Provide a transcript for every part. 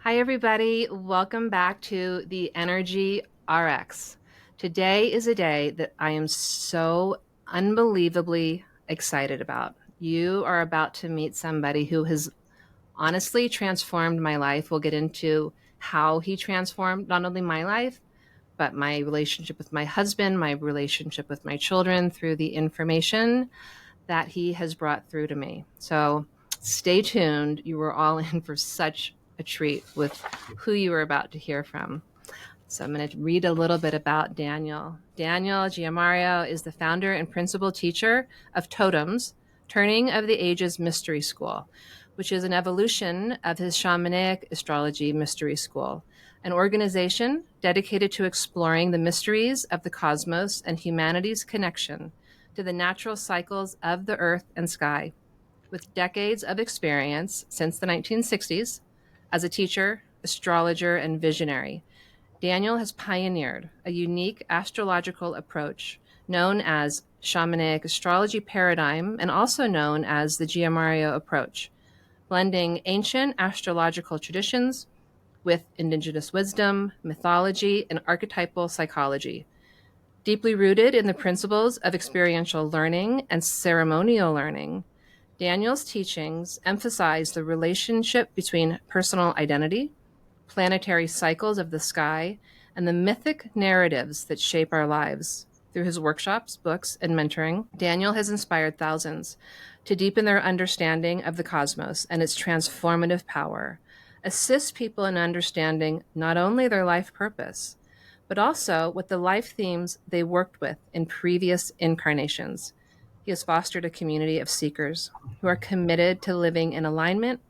Hi, everybody. Welcome back to the Energy RX. Today is a day that I am so unbelievably excited about. You are about to meet somebody who has honestly transformed my life. We'll get into how he transformed not only my life, but my relationship with my husband, my relationship with my children through the information that he has brought through to me. So stay tuned. You were all in for such a treat with who you are about to hear from. So I'm going to read a little bit about Daniel. Daniel Giammario is the founder and principal teacher of Totems, Turning of the Ages Mystery School, which is an evolution of his Shamanic Astrology Mystery School, an organization dedicated to exploring the mysteries of the cosmos and humanity's connection to the natural cycles of the earth and sky. With decades of experience since the 1960s as a teacher, astrologer, and visionary, Daniel has pioneered a unique astrological approach known as Shamanic Astrology Paradigm and also known as the Giamario approach, blending ancient astrological traditions with indigenous wisdom, mythology, and archetypal psychology. Deeply rooted in the principles of experiential learning and ceremonial learning, Daniel's teachings emphasize the relationship between personal identity, planetary cycles of the sky, and the mythic narratives that shape our lives. Through his workshops, books, and mentoring, Daniel has inspired thousands to deepen their understanding of the cosmos and its transformative power, assist people in understanding not only their life purpose, but also what the life themes they worked with in previous incarnations. He has fostered a community of seekers who are committed to living in alignment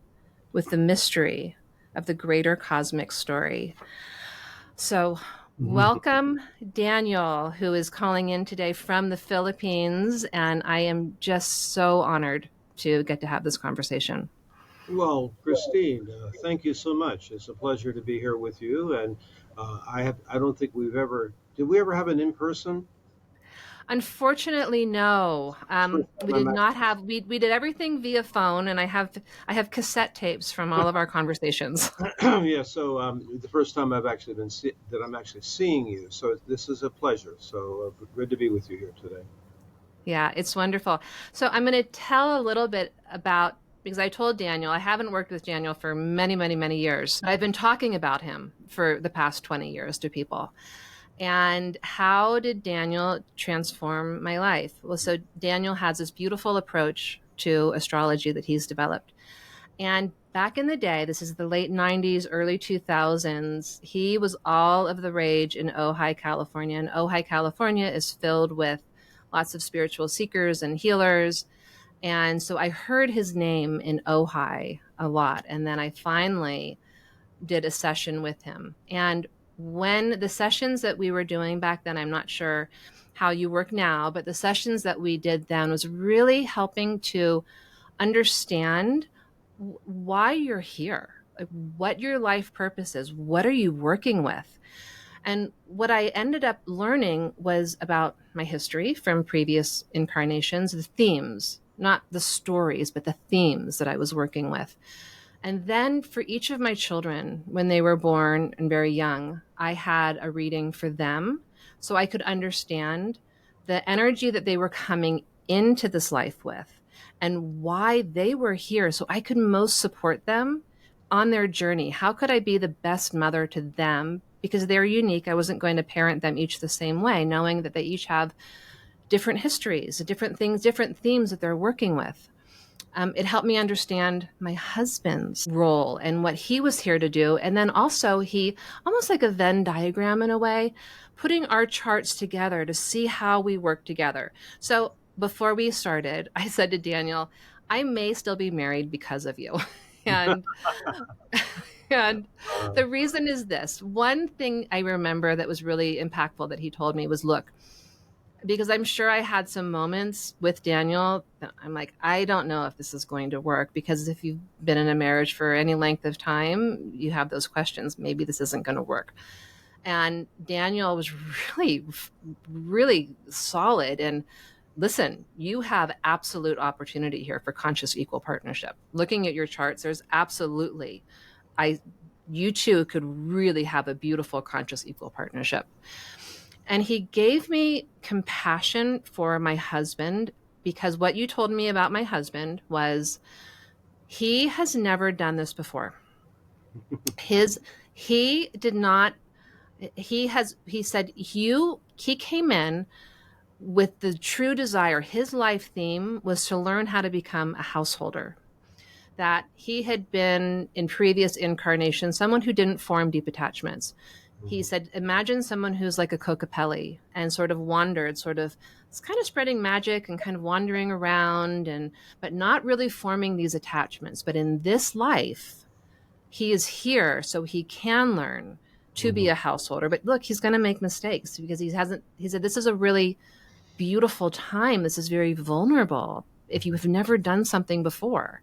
with the mystery of the greater cosmic story. So, welcome, Daniel, who is calling in today from the Philippines. And I am just so honored to get to have this conversation. Well, Christine, thank you so much. It's a pleasure to be here with you. And I don't think did we ever have an in person? Unfortunately, no. First We time did I'm not have. We did everything via phone, and I have cassette tapes from all of our conversations. yeah. So the first time that I'm actually seeing you. So this is a pleasure. So good to be with you here today. Yeah, it's wonderful. So I'm going to tell a little bit about, because I told Daniel, I haven't worked with Daniel for many, many, many years. I've been talking about him for the past 20 years to people. And how did Daniel transform my life? Well, so Daniel has this beautiful approach to astrology that he's developed. And back in the day, this is the late 90s, early 2000s, he was all of the rage in Ojai, California. And Ojai, California is filled with lots of spiritual seekers and healers. And so I heard his name in Ojai a lot. And then I finally did a session with him. And when the sessions that we were doing back then, I'm not sure how you work now, but the sessions that we did then was really helping to understand why you're here, like what your life purpose is, what are you working with. And what I ended up learning was about my history from previous incarnations, the themes, not the stories, but the themes that I was working with. And then for each of my children, when they were born and very young, I had a reading for them so I could understand the energy that they were coming into this life with and why they were here so I could most support them on their journey. How could I be the best mother to them? Because they're unique. I wasn't going to parent them each the same way, knowing that they each have different histories, different things, different themes that they're working with. It helped me understand my husband's role and what he was here to do. And then also, he almost like a Venn diagram in a way, putting our charts together to see how we work together. So before we started, I said to Daniel, I may still be married because of you. and and Uh, the reason is this. One thing I remember that was really impactful that he told me was, look, because I'm sure I had some moments with Daniel that I'm like, I don't know if this is going to work, because if you've been in a marriage for any length of time, you have those questions. Maybe this isn't going to work. And Daniel was really, really solid. And listen, you have absolute opportunity here for conscious equal partnership. Looking at your charts, there's absolutely, I you two could really have a beautiful conscious equal partnership. And he gave me compassion for my husband, because what you told me about my husband was he has never done this before. He did not, he said, he came in with the true desire. His life theme was to learn how to become a householder. That he had been in previous incarnations someone who didn't form deep attachments. He said, imagine someone who's like a Kokopelli and sort of wandered, sort of, it's kind of spreading magic and kind of wandering around, and but not really forming these attachments. But in this life, he is here so he can learn to be Mm-hmm. a householder. But look, he's going to make mistakes because he said, this is a really beautiful time. This is very vulnerable if you have never done something before.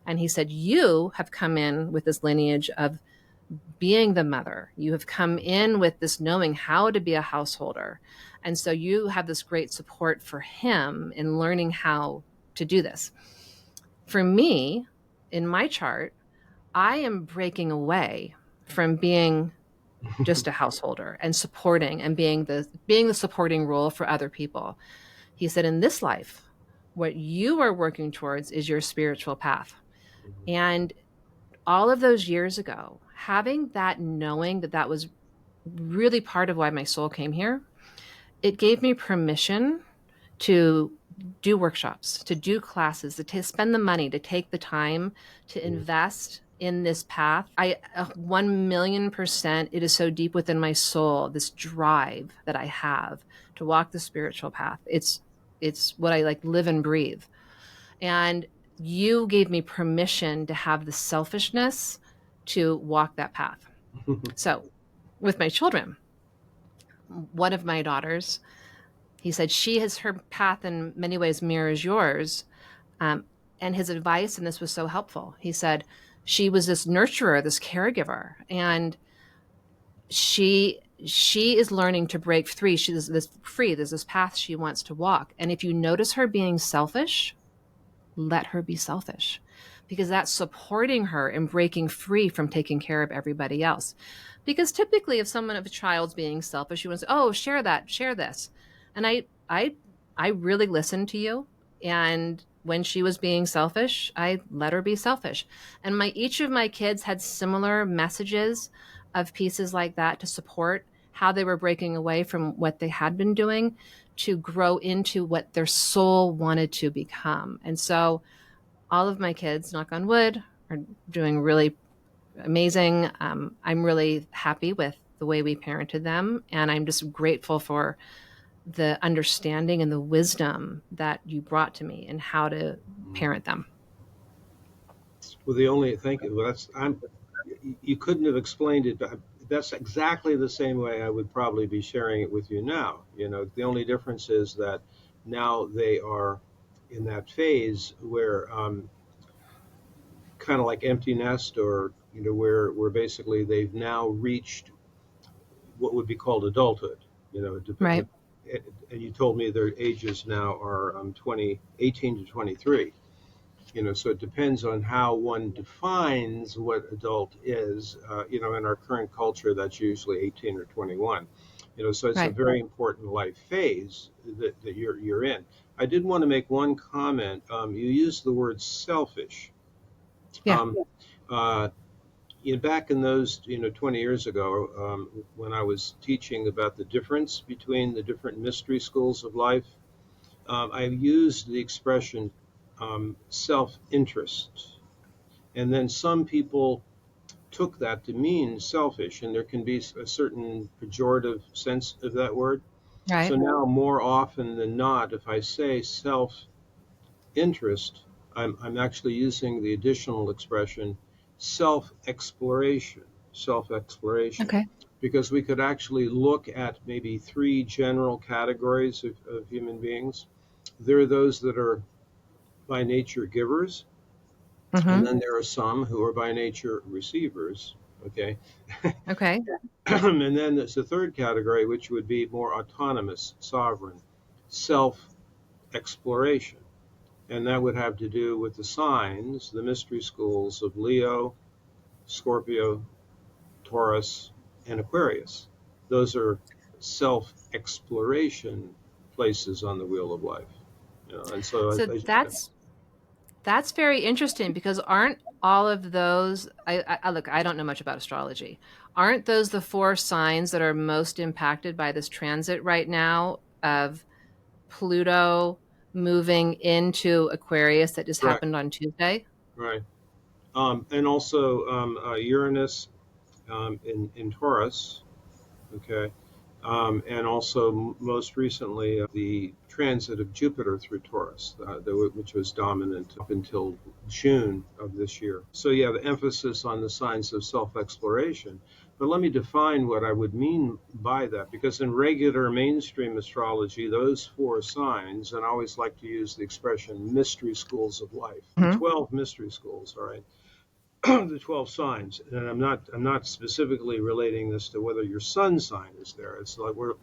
And he said, you have come in with this lineage of being the mother. You have come in with this knowing how to be a householder. And so you have this great support for him in learning how to do this. For me, in my chart, I am breaking away from being just a householder and supporting and being the supporting role for other people. He said, in this life, what you are working towards is your spiritual path. And all of those years ago, having that knowing that that was really part of why my soul came here, it gave me permission to do workshops, to do classes, to spend the money, to take the time to invest in this path. 1,000,000%, it is so deep within my soul, this drive that I have to walk the spiritual path. It's what I like live and breathe. And you gave me permission to have the selfishness to walk that path. So with my children, one of my daughters, he said her path in many ways mirrors yours. And his advice, and this was so helpful, he said she was this nurturer, this caregiver, and she is learning to break free. There's this path she wants to walk. And if you notice her being selfish, let her be selfish, because that's supporting her in breaking free from taking care of everybody else. Because typically if a child's being selfish, you want to say, oh, share that, share this. And I really listened to you. And when she was being selfish, I let her be selfish. And each of my kids had similar messages of pieces like that to support how they were breaking away from what they had been doing to grow into what their soul wanted to become. And so all of my kids, knock on wood, are doing really amazing. I'm really happy with the way we parented them. And I'm just grateful for the understanding and the wisdom that you brought to me and how to parent them. Well, thank you. Well, you couldn't have explained it. That's exactly the same way I would probably be sharing it with you now. The only difference is that now they are in that phase where, kind of like empty nest, or where basically they've now reached what would be called adulthood. Right. And you told me their ages now are 18 to 23. So it depends on how one defines what adult is. In our current culture, that's usually 18 or 21. So it's a Right. very important life phase that you're in. I did want to make one comment. You used the word selfish. Yeah. Um, uh, Back in those, 20 years ago, when I was teaching about the difference between the different mystery schools of life, I used the expression self-interest. And then some people took that to mean selfish, and there can be a certain pejorative sense of that word. So Right. now, more often than not, if I say self-interest, I'm actually using the additional expression self-exploration, self-exploration, Okay. because we could actually look at maybe three general categories of human beings. There are those that are by nature givers, and Mm-hmm. then there are some who are by nature receivers. Okay. Okay. And then there's the third category, which would be more autonomous, sovereign, self exploration. And that would have to do with the signs, the mystery schools of Leo, Scorpio, Taurus, and Aquarius. Those are self-exploration places on the wheel of life. And so So that's very interesting because aren't all of those I look, I don't know much about astrology. Aren't those the four signs that are most impacted by this transit right now of Pluto moving into Aquarius that just correct, happened on Tuesday? right. And also Uranus in Taurus, okay, and also most recently the transit of Jupiter through Taurus, which was dominant up until June of this year. So yeah, the emphasis on the signs of self-exploration. But let me define what I would mean by that, because in regular mainstream astrology, those four signs, and I always like to use the expression mystery schools of life, the Hmm. 12 mystery schools, all right, the 12 signs, and I'm not specifically relating this to whether your sun sign is there. It's like we're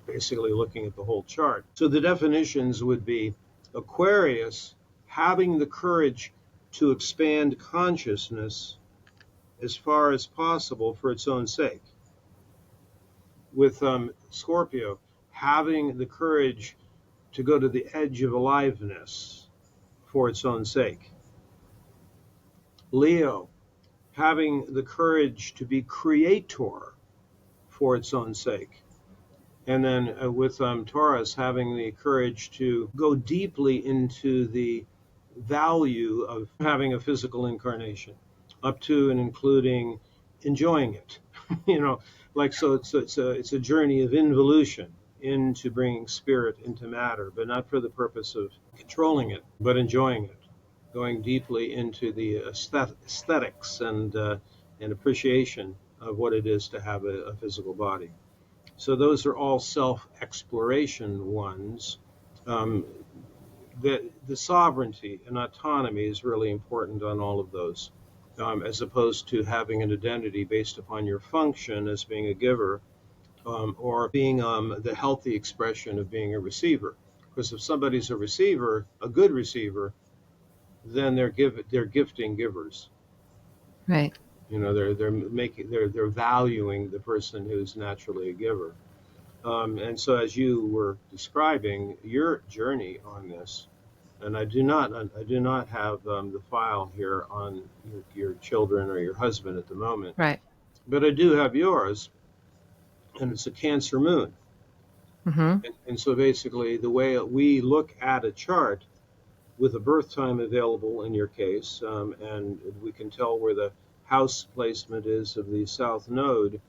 basically looking at the whole chart. So the definitions would be Aquarius having the courage to expand consciousness as far as possible for its own sake. With Scorpio having the courage to go to the edge of aliveness for its own sake. Leo having the courage to be creator for its own sake. And then with Taurus, having the courage to go deeply into the value of having a physical incarnation, up to and including enjoying it. you know, like so, it's a journey of involution into bringing spirit into matter, but not for the purpose of controlling it, but enjoying it, going deeply into the aesthetics and appreciation of what it is to have a physical body. So those are all self-exploration ones. Um, the sovereignty and autonomy is really important on all of those, as opposed to having an identity based upon your function as being a giver, or being the healthy expression of being a receiver. Because if somebody's a receiver, a good receiver, then they're gifting givers. Right. They're valuing the person who's naturally a giver. And so, as you were describing your journey on this, and I do not have the file here on your children or your husband at the moment, Right. but I do have yours, and it's a Cancer moon. Hmm. And so, basically, the way we look at a chart with a birth time available in your case, and we can tell where the house placement is of the south node,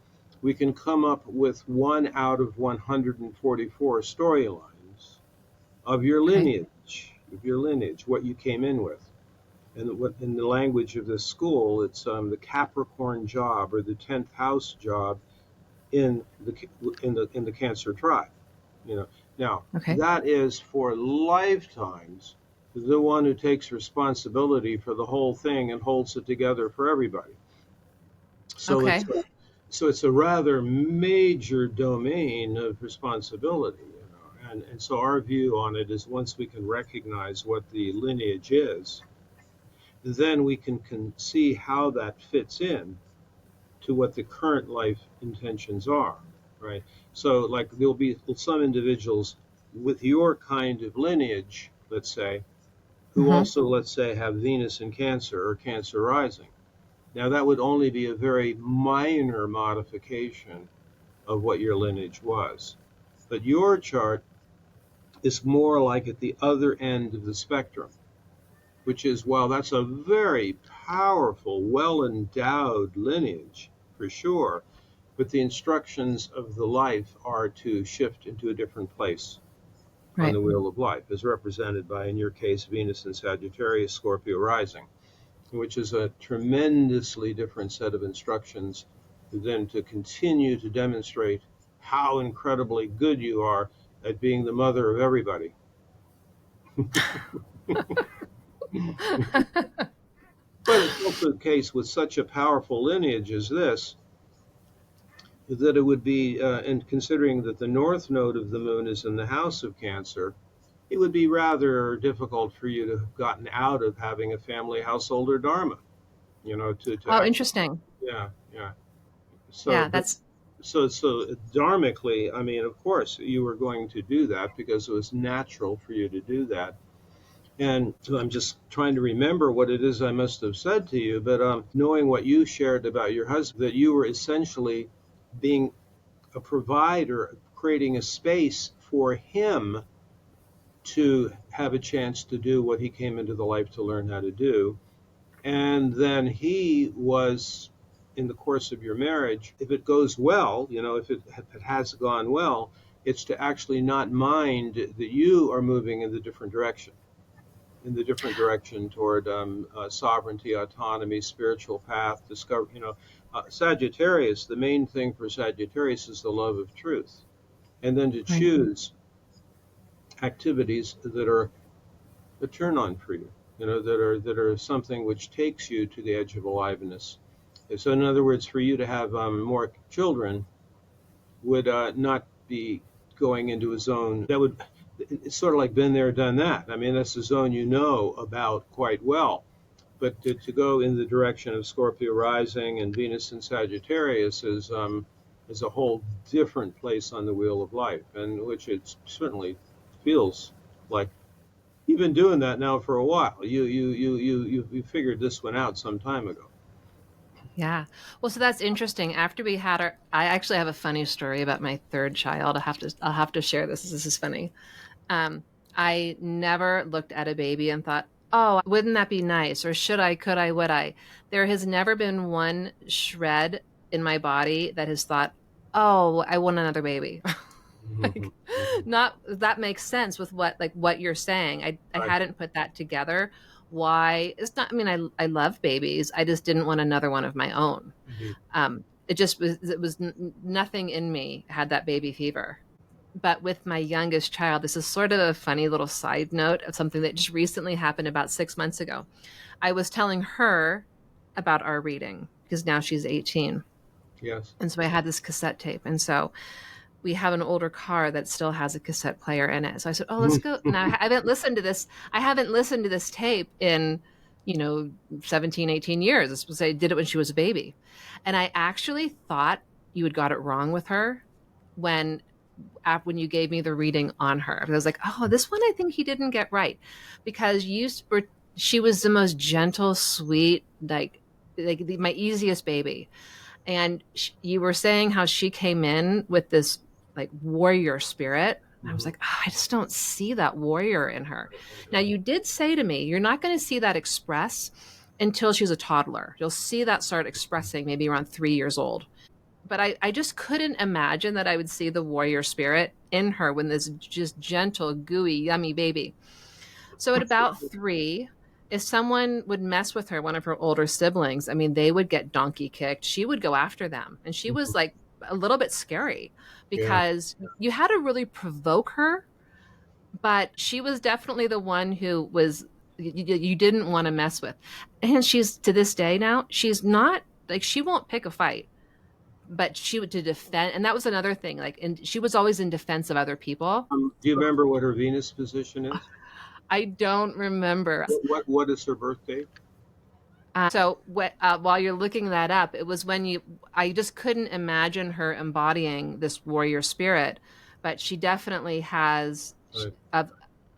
we can come up with one out of 144 storylines Okay. of your lineage, what you came in with. And what in the language of this school, it's the Capricorn job or the 10th house job in the Cancer tribe. You know, now Okay. that is for lifetimes the one who takes responsibility for the whole thing and holds it together for everybody. So Okay. it's a rather major domain of responsibility. And so our view on it is once we can recognize what the lineage is, then we can see how that fits in to what the current life intentions are, right? So, like, there'll be some individuals with your kind of lineage, let's say, who Hmm. also, let's say, have Venus in Cancer or Cancer rising. Now, that would only be a very minor modification of what your lineage was. But your chart is more like at the other end of the spectrum, which is, well, that's a very powerful, well endowed lineage, for sure. But the instructions of the life are to shift into a different place on Right. the wheel of life, as represented by, in your case, Venus in Sagittarius, Scorpio rising, which is a tremendously different set of instructions than to continue to demonstrate how incredibly good you are at being the mother of everybody. But it's also the case with such a powerful lineage as this that it would be, and considering that the north node of the moon is in the house of Cancer, it would be rather difficult for you to have gotten out of having a family household or dharma, to Oh, actually, interesting. yeah, yeah. So, Yeah, but that's so dharmically, I mean, of course, you were going to do that because it was natural for you to do that. And so I'm just trying to remember what it is I must have said to you, but knowing what you shared about your husband, that you were essentially being a provider, creating a space for him to have a chance to do what he came into the life to learn how to do. And then he was, in the course of your marriage, if it goes well, if it has gone well, it's to actually not mind that you are moving in the different direction toward sovereignty, autonomy, spiritual path, discover. Sagittarius. The main thing for Sagittarius is the love of truth, and then to right. choose activities that are a turn on for you. That are something which takes you to the edge of aliveness. So, in other words, for you to have more children would not be going into a zone that would. It's sort of like been there, done that. I mean, that's a zone you know about quite well. But to go in the direction of Scorpio rising and Venus in Sagittarius is a whole different place on the wheel of life, and which it certainly feels like. You've been doing that now for a while. You figured this one out some time ago. Yeah. Well, so that's interesting. After we had our, I actually have a funny story about my third child. I'll have to share this. This is funny. Um, I never looked at a baby and thought, oh, wouldn't that be nice? Or should I, could I, would I? There has never been one shred in my body that has thought, oh, I want another baby. Like, not that makes sense with what you're saying. I Right. hadn't put that together. Why? It's not, I mean, I love babies. I just didn't want another one of my own. Mhm. It was nothing in me had that baby fever. But with my youngest child, this is sort of a funny little side note of something that just recently happened about 6 months ago. I was telling her about our reading because now she's 18. Yes. And so I had this cassette tape. And so we have an older car that still has a cassette player in it. So I said, "Oh, let's go." Now I haven't listened to this. I haven't listened to this tape in, you know, 17, 18 years. This was I did it when she was a baby. And I actually thought you had got it wrong with her when when you gave me the reading on her. I was like, "Oh, this one I think he didn't get right." Because she was the most gentle, sweet, my easiest baby, and you were saying how she came in with this like warrior spirit. I was Mhm. like, oh, I just don't see that warrior in her. Now, you did say to me, you're not going to see that express until she's a toddler. You'll see that start expressing maybe around 3 years old. But I just couldn't imagine that I would see the warrior spirit in her when this just gentle, gooey, yummy baby. So at about 3, if someone would mess with her, one of her older siblings, I mean, they would get donkey kicked. She would go after them. And she was like a little bit scary Yeah. because you had to really provoke her, but she was definitely the one who was you didn't want to mess with. And she's to this day now, she's not like she won't pick a fight, but she would to defend. And that was another thing. Like, and she was always in defense of other people. Do you remember what her Venus position is? I don't remember. What is her birth date? While you're looking that up, it was when I just couldn't imagine her embodying this warrior spirit, but she definitely has Right.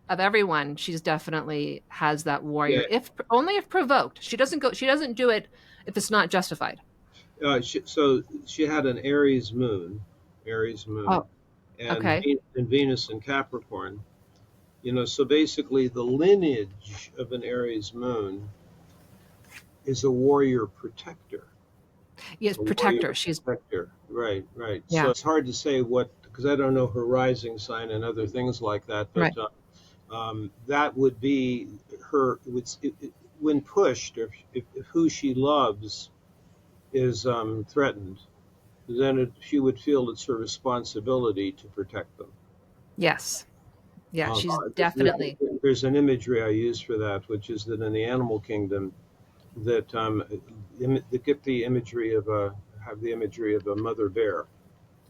of everyone. She's definitely has that Yeah. warrior, if only if provoked. She doesn't do it if it's not justified. So she had an Aries moon, Oh, and okay. Venus in Capricorn. So basically, the lineage of an Aries moon is a warrior protector. Yes, A warrior protector. She's protector. Right, right. So yeah, it's hard to say what, because I don't know her rising sign and other things like that, but right. that would be her. When pushed, if who she loves is threatened, then she would feel it's her responsibility to protect them. Yes. Yeah, Um, she's there's, definitely there's an imagery I use for that, which is that in the animal kingdom, that they get the imagery of a mother bear.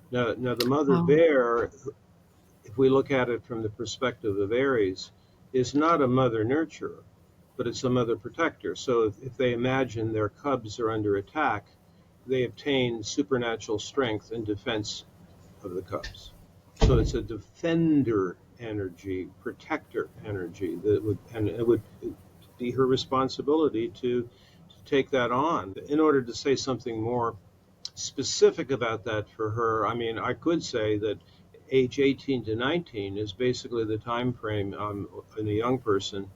Now the mother oh, bear, if we look at it from the perspective of Aries, is not a mother nurturer, but it's a mother protector. So if they imagine their cubs are under attack, they obtain supernatural strength in defense of the cubs. So it's a defender energy, protector energy that would, and it would be her responsibility to take that on. In order to say something more specific about that for her, I mean, I could say that age 18 to 19 is basically the time frame in a young person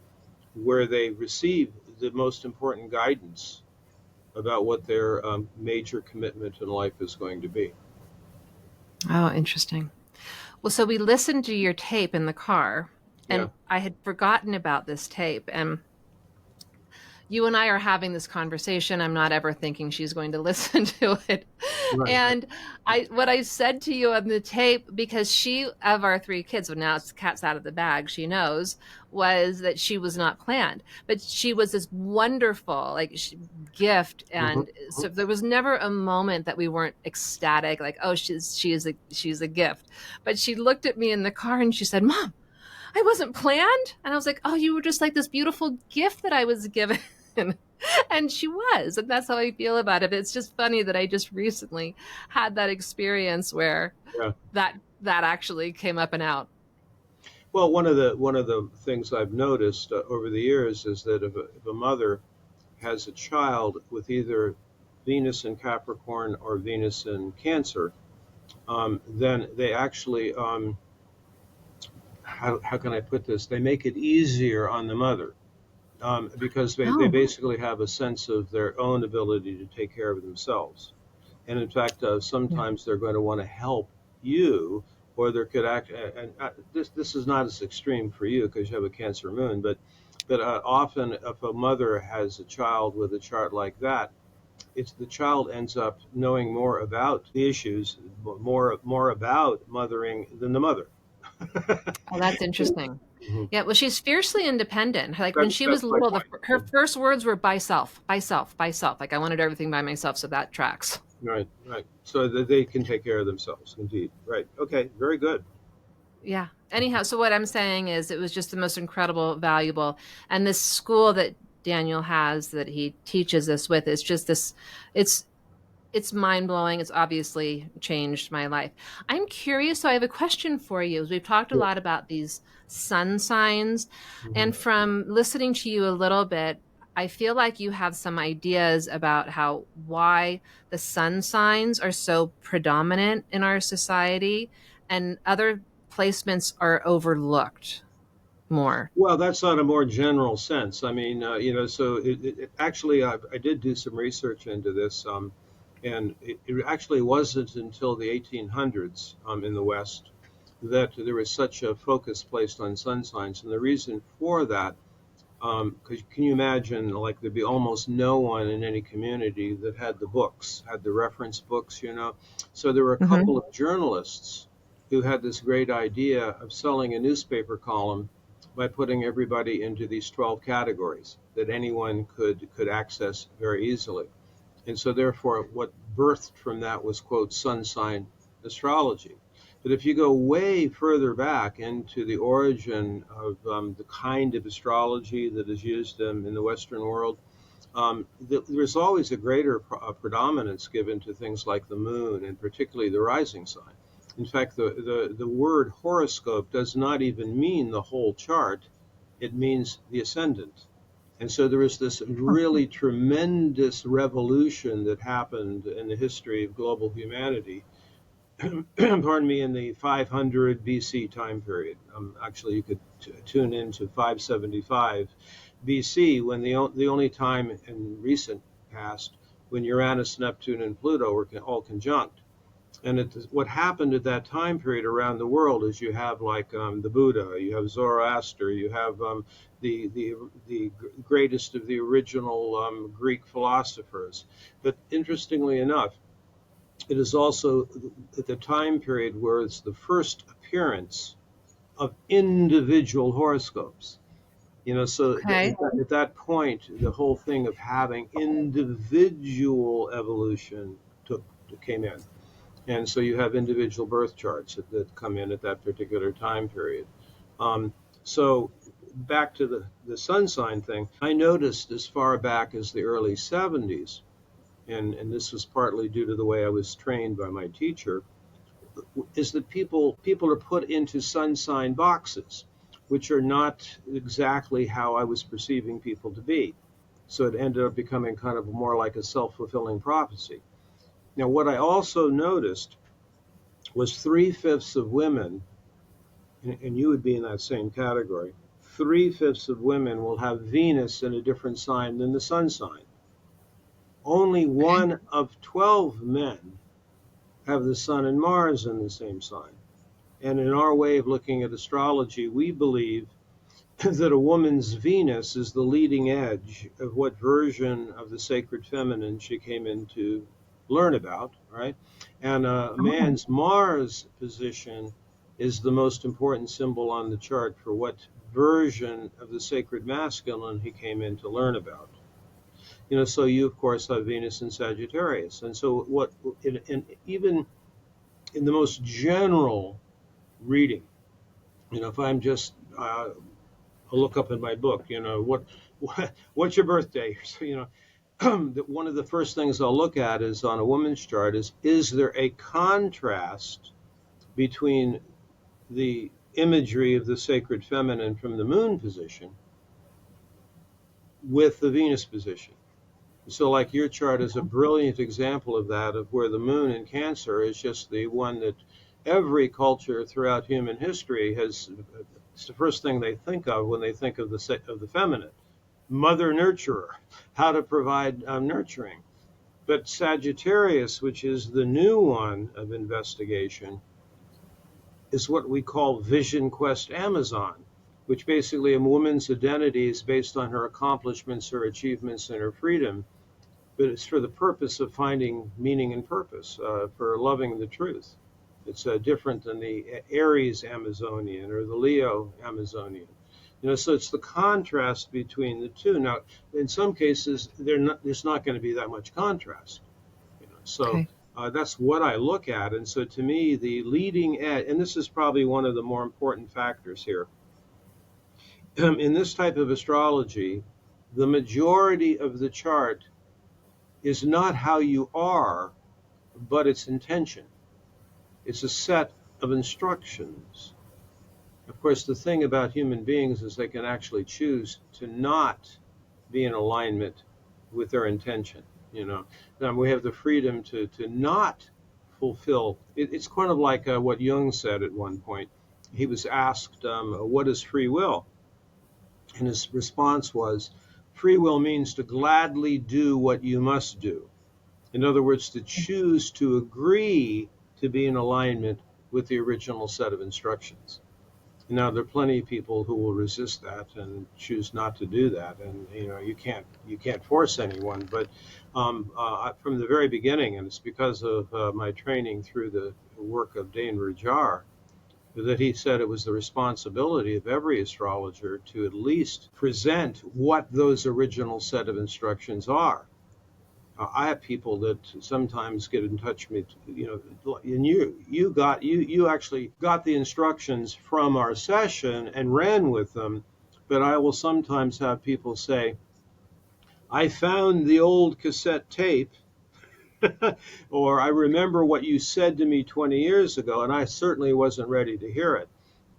where they receive the most important guidance about what their major commitment in life is going to be. Oh, interesting. Well, so we listened to your tape in the car, Yeah, and I had forgotten about this tape. And you and I are having this conversation. I'm not ever thinking she's going to listen to it. right, right. And what I said to you on the tape, because she, of our three kids, so now it's cat's out of the bag, she knows, was that she was not planned, but she was this wonderful, like, gift. Mm-hmm. And so there was never a moment that we weren't ecstatic, like, oh, she's a gift. But she looked at me in the car and she said, Mom, I wasn't planned. And I was like, oh, you were just like this beautiful gift that I was given. And she was. And that's how I feel about it. It's just funny that I just recently had that experience where Yeah. that actually came up and out. Well, one of the things I've noticed over the years is that if a mother has a child with either Venus in Capricorn or Venus in Cancer, then they actually, how can I put this? They make it easier on the mother because they Oh, basically have a sense of their own ability to take care of themselves. And in fact, yeah. sometimes they're going to want to help you, or there could act. And this is not as extreme for you because you have a Cancer moon, but often if a mother has a child with a chart like that, it's the child ends up knowing more about the issues, more about mothering than the mother. Oh, that's interesting. Mhm. Yeah, well, she's fiercely independent. Like when she was That's my little, point. her first words were by self, by self, by self. Like I wanted everything by myself, so that tracks. Right, right. So that they can take care of themselves. Indeed. Right. Okay. Very good. Yeah. Anyhow, so what I'm saying is it was just the most incredible, valuable. And this school that Daniel has that he teaches us with is just this, it's it's mind blowing. It's obviously changed my life. I'm curious. So I have a question for you. We've talked a Sure. lot about these sun signs, Mhm. and from listening to you a little bit, I feel like you have some ideas about how why the sun signs are so predominant in our society, and other placements are overlooked more. Well, that's on a more general sense. I mean, so actually, I did do some research into this, and it actually wasn't until the 1800s in the West that there was such a focus placed on sun signs. And the reason for that, because can you imagine, like, there'd be almost no one in any community that had the books, had the reference books. So there were a couple Hmm. of journalists who had this great idea of selling a newspaper column by putting everybody into these 12 categories that anyone could access very easily. And so therefore what birthed from that was, quote, sun sign astrology. But if you go way further back into the origin of the kind of astrology that is used in the Western world, there's always a greater predominance given to things like the moon and particularly the rising sign. In fact, the word horoscope does not even mean the whole chart, it means the ascendant. And so there was this really tremendous revolution that happened in the history of global humanity, pardon me, in the 500 BC time period. Actually, you could tune into 575 BC when the only time in recent past when Uranus, Neptune, and Pluto were all conjunct. And what happened at that time period around the world is you have like the Buddha, you have Zoroaster, you have the greatest of the original Greek philosophers. But interestingly enough, it is also at the time period where it's the first appearance of individual horoscopes. So Okay. at that point, the whole thing of having individual evolution came in. And so you have individual birth charts that come in at that particular time period. So back to the sun sign thing, I noticed as far back as the early 70s and this was partly due to the way I was trained by my teacher, is that people are put into sun sign boxes, which are not exactly how I was perceiving people to be. So it ended up becoming kind of more like a self-fulfilling prophecy. Now, what I also noticed was three-fifths of women, and you would be in that same category, three-fifths of women will have Venus in a different sign than the sun sign. Only Okay. one of 12 men have the sun and Mars in the same sign. And in our way of looking at astrology, we believe that a woman's Venus is the leading edge of what version of the sacred feminine she came in to learn about, right? And a Oh. man's Mars position is the most important symbol on the chart for what version of the sacred masculine he came in to learn about. So you of course have Venus in Sagittarius, and so and even in the most general reading, if I'm just I'll look up in my book, what's your birthday? So, one of the first things I'll look at is on a woman's chart is there a contrast between the imagery of the sacred feminine from the moon position with the Venus position? So, like your chart is a brilliant example of that, of where the moon in Cancer is just the one that every culture throughout human history has. It's the first thing they think of when they think of the feminine, mother nurturer, how to provide nurturing. But Sagittarius, which is the new one of investigation, is what we call Vision Quest Amazon, which basically a woman's identity is based on her accomplishments, her achievements, and her freedom. But it's for the purpose of finding meaning and purpose, for loving the truth. It's different than the Aries Amazonian or the Leo Amazonian. So it's the contrast between the two. Now, in some cases, there's not going to be that much contrast. So Okay. that's what I look at. And so to me, the leading edge, and this is probably one of the more important factors here, in this type of astrology, the majority of the chart is not how you are, but its intention. It's a set of instructions. Of course, the thing about human beings is they can actually choose to not be in alignment with their intention. Now we have the freedom to not fulfill. It's kind of like what Jung said at one point. He was asked, "What is free will?" And his response was, "Free will means to gladly do what you must do." In other words, to choose to agree to be in alignment with the original set of instructions. Now, there are plenty of people who will resist that and choose not to do that, and you can't force anyone. But from the very beginning, and it's because of my training through the work of Dane Rudhyar, that he said it was the responsibility of every astrologer to at least present what those original set of instructions are. I have people that sometimes get in touch with me, and you actually got the instructions from our session and ran with them, but I will sometimes have people say, "I found the old cassette tape," or "I remember what you said to me 20 years ago, and I certainly wasn't ready to hear it.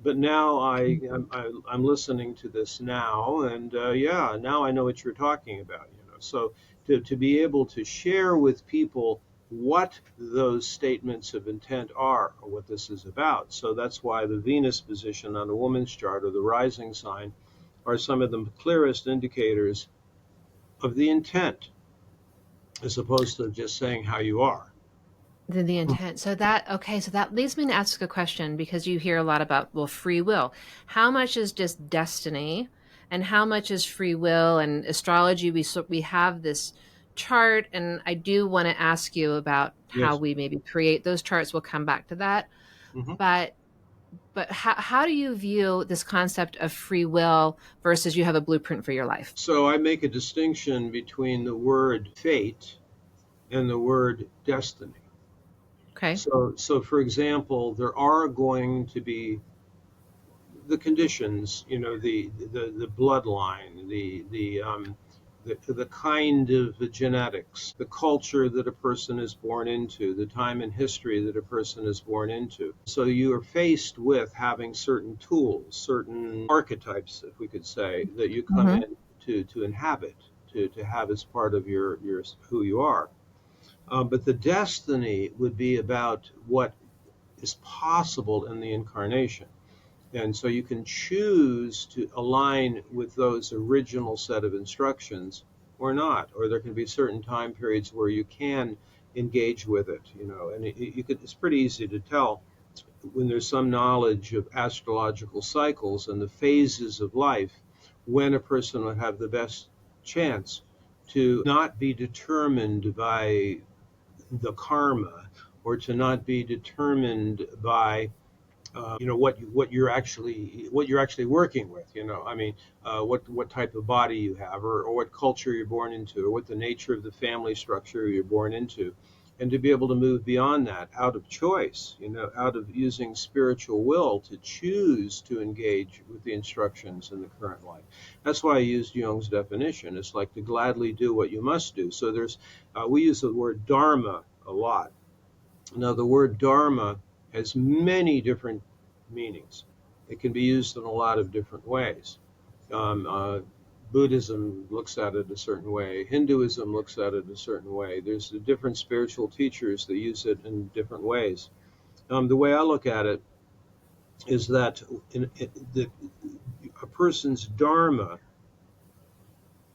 But now I'm listening to this now, and yeah, now I know what you're talking about." So to be able to share with people what those statements of intent are, or what this is about. So that's why the Venus position on a woman's chart or the rising sign are some of the clearest indicators of the intent, as opposed to just saying how you are. The intent. So that, okay, so that leads me to ask a question, because you hear a lot about, well, free will. How much is just destiny and how much is free will? And astrology, we have this chart, and I do want to ask you about how Yes. we maybe create those charts. We'll come back to that. Hmm. But how do you view this concept of free will versus you have a blueprint for your life? So I make a distinction between the word fate and the word destiny. Okay. So for example, there are going to be the conditions, the bloodline, the the kind of the genetics, the culture that a person is born into, the time and history that a person is born into. So you are faced with having certain tools, certain archetypes, if we could say, that you come Hmm. in to inhabit, to have as part of your who you are. But the destiny would be about what is possible in the incarnation. And so you can choose to align with those original set of instructions or not, or there can be certain time periods where you can engage with it, and it's pretty easy to tell when there's some knowledge of astrological cycles and the phases of life when a person would have the best chance to not be determined by the karma or to not be determined by what you're actually working with. I mean, what type of body you have, or what culture you're born into, or what the nature of the family structure you're born into, and to be able to move beyond that out of choice, out of using spiritual will to choose to engage with the instructions in the current life. That's why I used Jung's definition. It's like to gladly do what you must do. So we use the word dharma a lot. Now, the word dharma has many different meanings. It can be used in a lot of different ways. Um, uh, Buddhism looks at it a certain way. Hinduism looks at it a certain way. There's different spiritual teachers that use it in different ways. The way I look at it is that a person's dharma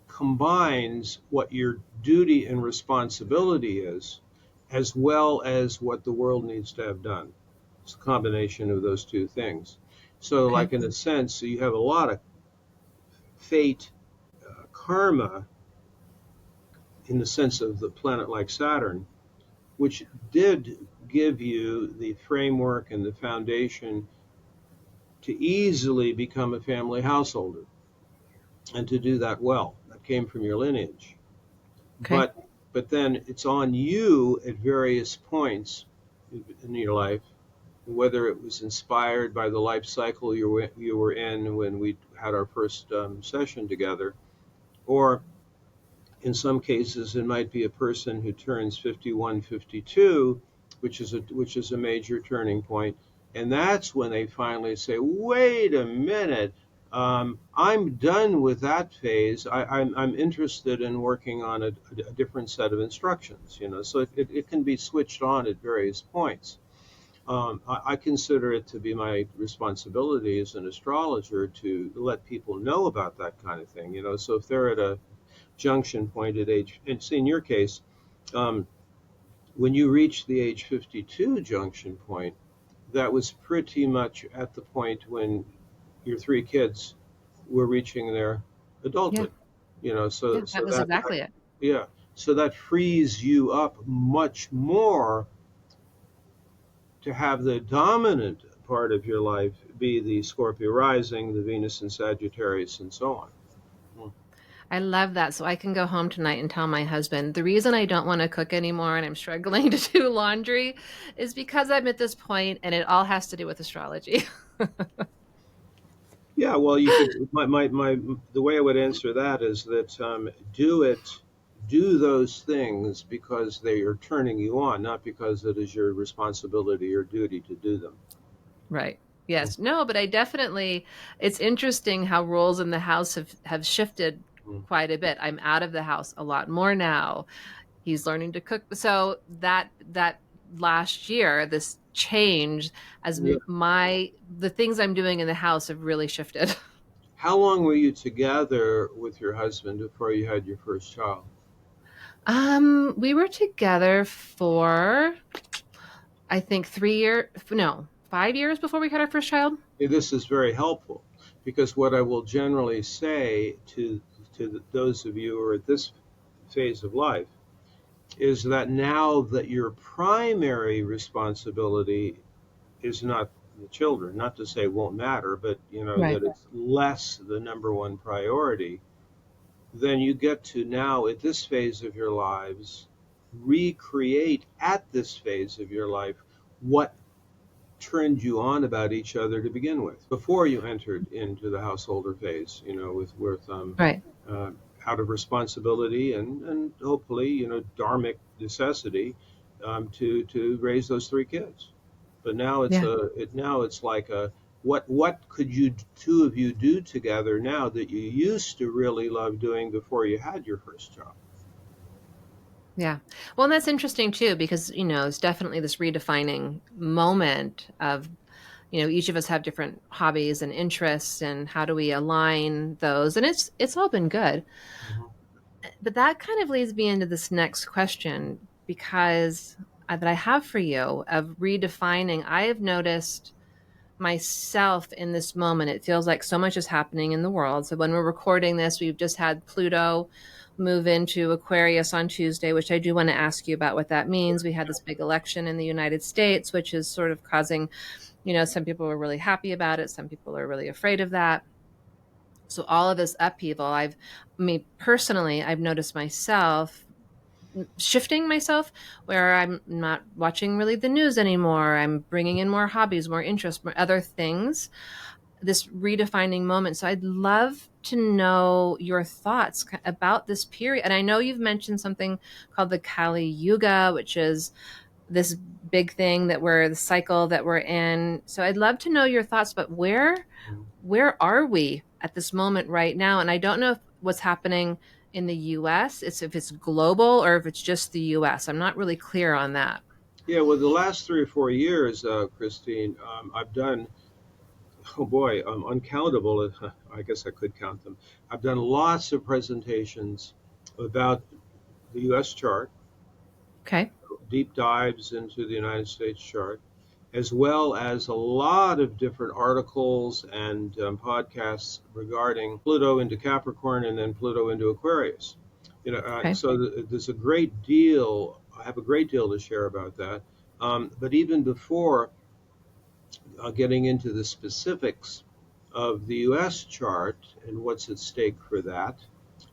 combines what your duty and responsibility is, as well as what the world needs to have done. It's a combination of those two things. So, Okay. like in a sense, you have a lot of fate, karma, in the sense of the planet like Saturn, which did give you the framework and the foundation to easily become a family householder and to do that well. That came from your lineage. Okay. But then it's on you at various points in your life, whether it was inspired by the life cycle you were in when we had our first session together, or in some cases it might be a person who turns 51, 52, which is a major turning point, and that's when they finally say, "Wait a minute, I'm done with that phase. I'm interested in working on a different set of instructions." So it can be switched on at various points. I consider it to be my responsibility as an astrologer to let people know about that kind of thing. So if they're at a junction point at age, and see in your case, um, when you reach the age 52 junction point, that was pretty much at the point when your three kids were reaching their Yeah. adulthood. Yeah. So That so was that exactly it. yeah, so that frees you up much more to have the dominant part of your life be the Scorpio rising, the Venus and Sagittarius, and so on. Hmm. I love that. So I can go home tonight and tell my husband the reason I don't want to cook anymore and I'm struggling to do laundry is because I'm at this point and it all has to do with astrology. Yeah, well, you could. The way I would answer that is that do those things because they are turning you on, not because it is your responsibility or duty to do them. Right. Yes. No, but I definitely, it's interesting how roles in the house have shifted Mm. quite a bit. I'm out of the house a lot more now. He's learning to cook. So that last year, this change as Yeah. the things I'm doing in the house have really shifted. How long were you together with your husband before you had your first child? We were together for I think 3 years, no, 5 years before we had our first child. This is very helpful because what I will generally say to those of you who are at this phase of life is that now that your primary responsibility is not the children, not to say it won't matter, but Right. that it's less the number one priority, then you get to now at this phase of your lives recreate at this phase of your life what turned you on about each other to begin with before you entered into the householder phase, with Right. uh, out of responsibility and hopefully, dharmic necessity, to raise those three kids. But now Yeah. it's like what could you two of you do together now that you used to really love doing before you had your first job? Yeah. Well, and that's interesting too, because, it's definitely this redefining moment of, each of us have different hobbies and interests, and how do we align those? And it's all been good. Mhm. But that kind of leads me into this next question, because that I have for you of redefining. I have noticed myself in this moment. It feels like so much is happening in the world. So when we're recording this, we've just had Pluto move into Aquarius on Tuesday, which I do want to ask you about what that means. We had this big election in the United States, which is sort of causing, some people are really happy about it. Some people are really afraid of that. So all of this upheaval, me personally, I've noticed myself shifting myself, where I'm not watching really the news anymore. I'm bringing in more hobbies, more interests, more other things, this redefining moment. So I'd love to know your thoughts about this period. And I know you've mentioned something called the Kali Yuga, which is this big thing that we're the cycle that we're in. So I'd love to know your thoughts, but where are we at this moment right now? And I don't know if what's happening in the US, if it's global or if it's just the US. I'm not really clear on that. Yeah, well, the last 3 or 4 years, Christine, I've done, oh boy, uncountable. I guess I could count them. I've done lots of presentations about the U.S. chart, Okay. deep dives into the United States chart, as well as a lot of different articles and podcasts regarding Pluto into Capricorn and then Pluto into Aquarius. Okay. So there's a great deal. I have a great deal to share about that. But even before getting into the specifics of the U.S. chart and what's at stake for that,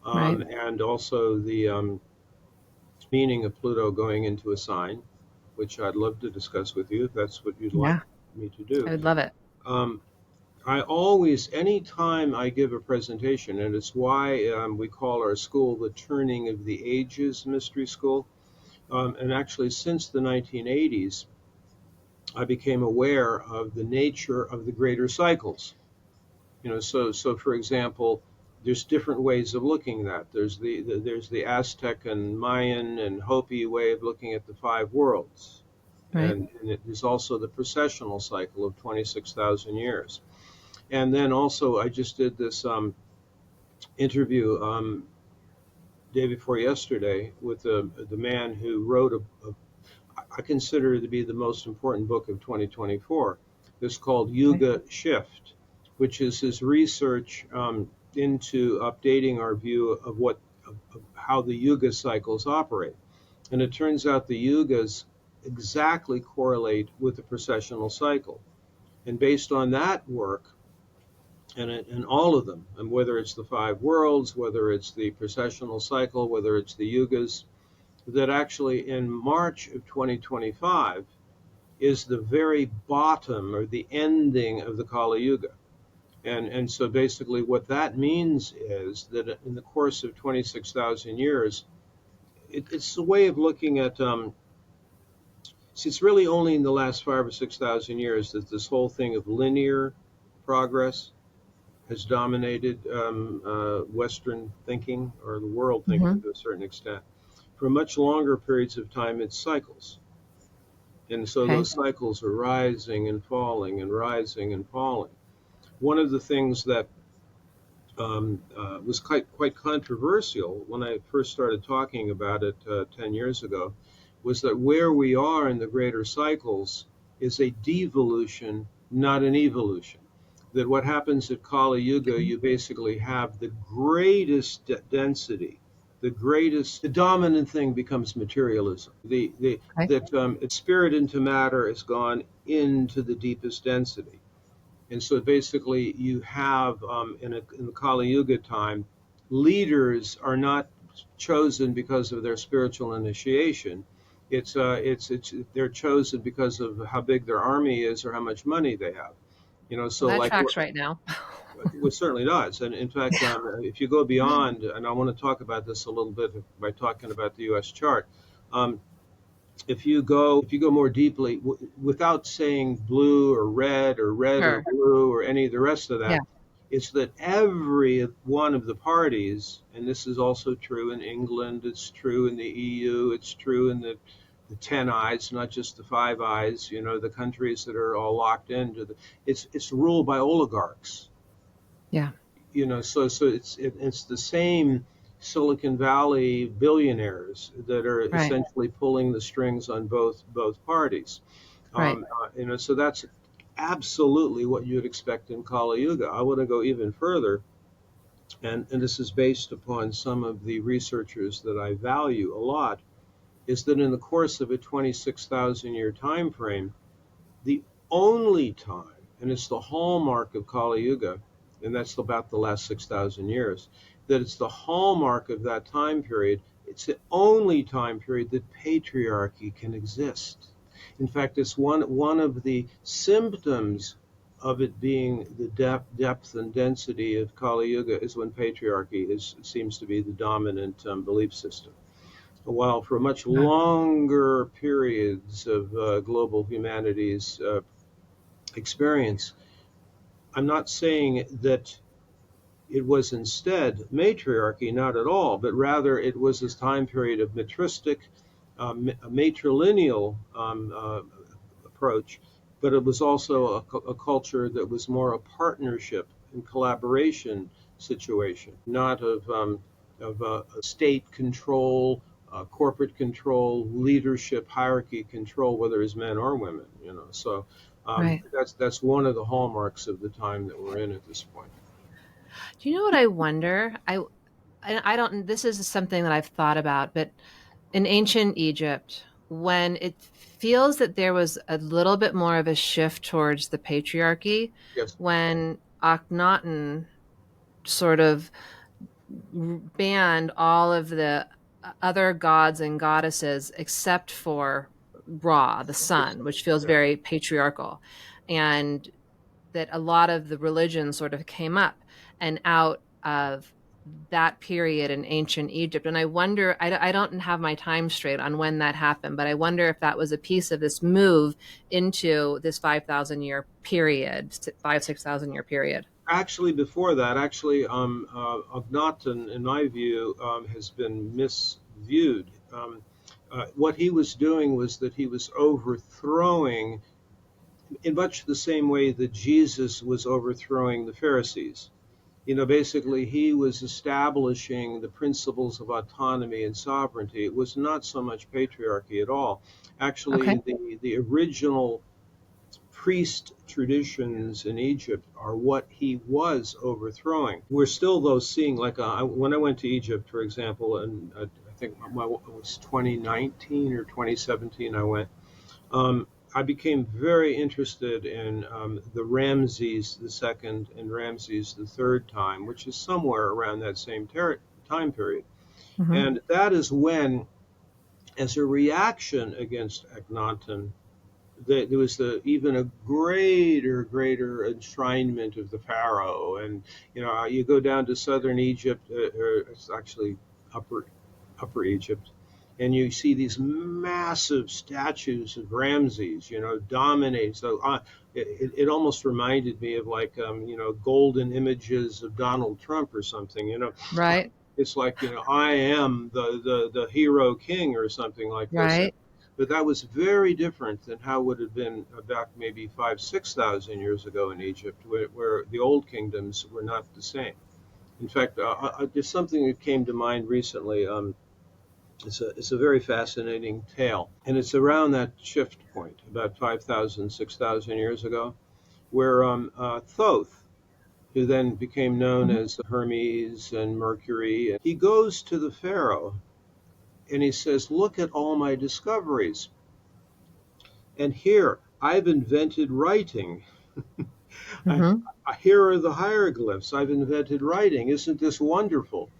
Right. and also the meaning of Pluto going into a sign, which I'd love to discuss with you if that's what you'd like Yeah. me to I do. would love it. Um, I always, anytime I give a presentation, and it's why we call our school the Turning of the Ages Mystery School. And actually, since the 1980s, I became aware of the nature of the greater cycles. So for example, there's different ways of looking at that. There's the Aztec and Mayan and Hopi way of looking at the five worlds, Right. and there's also the precessional cycle of 26,000 years. And then also, I just did this interview day before yesterday with the man who wrote I consider it to be the most important book of 2024. It's called Okay. Yuga Shift, which is his research into updating our view of how the Yuga cycles operate. And it turns out the Yugas exactly correlate with the precessional cycle. And based on that work, and all of them, and whether it's the five worlds, whether it's the precessional cycle, whether it's the Yugas, that actually in March of 2025 is the very bottom or the ending of the Kali Yuga. And so basically what that means is that in the course of 26,000 years, it's a way of looking at, see, it's really only in the last 5 or 6 thousand years that this whole thing of linear progress has dominated Western thinking, or the world thinking Hmm. to a certain extent. For much longer periods of time, it's cycles. And so Okay. those cycles are rising and falling and rising and falling. One of the things that was quite controversial when I first started talking about it 10 years ago was that where we are in the greater cycles is a devolution, not an evolution. That what happens at Kali Yuga, you basically have the greatest density, the dominant thing becomes materialism. Okay. Its spirit into matter has gone into the deepest density. And so basically, you have in the Kali Yuga time, leaders are not chosen because of their spiritual initiation. It's they're chosen because of how big their army is or how much money they have. Well, So that like tracks right now. It certainly does. And in fact, if you go beyond, and I want to talk about this a little bit by talking about the U.S. chart, um, if you go more deeply, without saying blue or red or Sure. blue or any of the rest of Yeah. that, it's that every one of the parties, and this is also true in England, it's true in the EU, it's true in the 10 eyes, not just the five eyes, the countries that are all locked into it's ruled by oligarchs. Yeah. So it's the same Silicon Valley billionaires that are Right. essentially pulling the strings on both parties. Right. So that's absolutely what you'd expect in Kali Yuga. I want to go even further, and this is based upon some of the researchers that I value a lot, is that in the course of a 26,000 year time frame, the only time, and it's the hallmark of Kali Yuga, and that's about the last 6,000 years, that it's the hallmark of that time period. It's the only time period that patriarchy can exist. In fact, it's one of the symptoms of it being the depth and density of Kali Yuga is when patriarchy seems to be the dominant belief system. While for much Yeah. longer periods of global humanities experience, I'm not saying that it was instead matriarchy, not at all, but rather it was this time period of matristic, matrilineal approach, but it was also a culture that was more a partnership and collaboration situation, not of state control, corporate control, leadership, hierarchy control, whether it's men or women. So Right. that's one of the hallmarks of the time that we're in at this point. Do you know what I wonder? I don't, this is something that I've thought about, but in ancient Egypt, when it feels that there was a little bit more of a shift towards the patriarchy, Yes. when Akhenaten sort of banned all of the other gods and goddesses except for Ra, the Yes. sun, which feels Yeah. very patriarchal. And that a lot of the religions sort of came up and out of that period in ancient Egypt. And I wonder, I don't have my time straight on when that happened, but I wonder if that was a piece of this move into this 5,000 year period, 6,000 year period. Actually, before that, Akhenaten, in my view, has been misviewed. What he was doing was that he was overthrowing, in much the same way that Jesus was overthrowing the Pharisees. Basically, he was establishing the principles of autonomy and sovereignty. It was not so much patriarchy at all. Okay. Actually, the original priest traditions in Egypt are what he was overthrowing. We're still, though, seeing, like, when I went to Egypt, for example, and I think it was 2019 or 2017, I went. I became very interested in the Ramses the second and Ramses the third time, which is somewhere around that same time period. Hmm. And that is when, as a reaction against Akhenaten, there was even a greater enshrinement of the pharaoh. And you go down to southern Egypt, or it's actually upper Egypt, and you see these massive statues of Ramses, dominate. So it almost reminded me of, like, golden images of Donald Trump or something. Right. It's like, I am the hero king or something like this. Right. But that was very different than how it would have been back maybe 5,000-6,000 years ago in Egypt, where the old kingdoms were not the same. In fact, there's something that came to mind recently. It's a very fascinating tale, and it's around that shift point, about 5,000, 6,000 years ago, where Thoth, who then became known Mhm. as Hermes and Mercury, and he goes to the pharaoh and he says, "Look at all my discoveries. And here, I've invented writing. I, Mhm. Here are the hieroglyphs. I've invented writing. Isn't this wonderful?"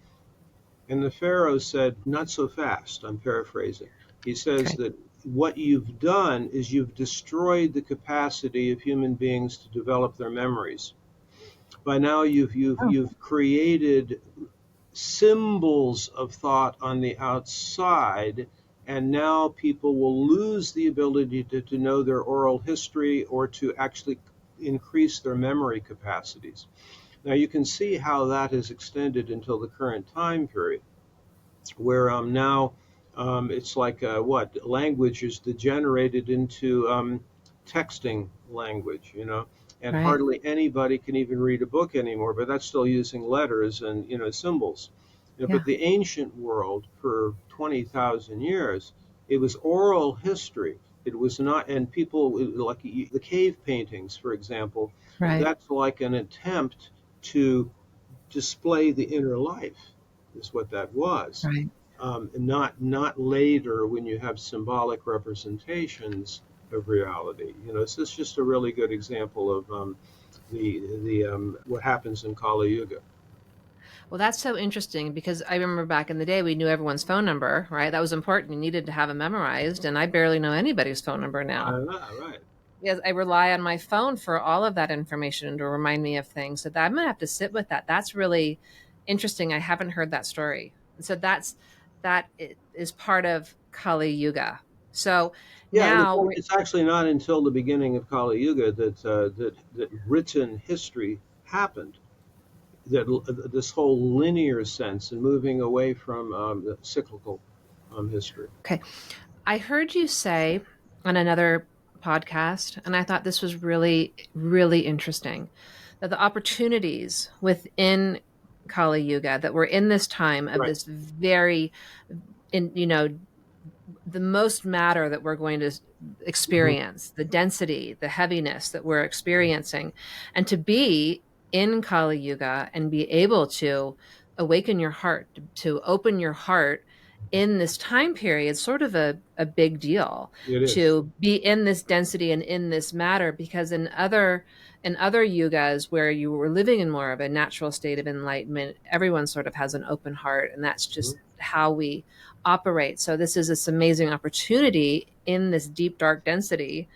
And the Pharaoh said, "Not so fast." I'm paraphrasing. He says Okay. that what you've done is you've destroyed the capacity of human beings to develop their memories. By now, Oh, you've created symbols of thought on the outside, and now people will lose the ability to know their oral history or to actually increase their memory capacities. Now you can see how that is extended until the current time period, where now it's like what language is degenerated into texting language, and right. hardly anybody can even read a book anymore. But that's still using letters and symbols. But Yeah, the ancient world for 20,000 years, it was oral history. It was not, and people like the cave paintings, for example. right, That's like an attempt to display the inner life, is what that was. right. And not later when you have symbolic representations of reality. So it's just a really good example of the what happens in Kali Yuga. Well, that's so interesting because I remember back in the day, we knew everyone's phone number, right? That was important. You needed to have it memorized. And I barely know anybody's phone number now. Right. Yes, I rely on my phone for all of that information to remind me of things. So that I'm gonna have to sit with that. That's really interesting. I haven't heard that story. So that is part of Kali Yuga. So Yeah, and now we're it's actually not until the beginning of Kali Yuga that written history happened. That this whole linear sense and moving away from the cyclical history. okay. I heard you say on another podcast, and I thought this was really, really interesting, that the opportunities within Kali Yuga, that we're in this time of Right. this very, in the most matter that we're going to Hmm. experience, the density, the heaviness that we're experiencing, and to be in Kali Yuga and be able to awaken your heart, to open your heart in this time period, sort of a big deal It is. to be in this density and in this matter, because in other yugas where you were living in more of a natural state of enlightenment, everyone sort of has an open heart, and that's Mhm. just how we operate. So this is this amazing opportunity in this deep, dark density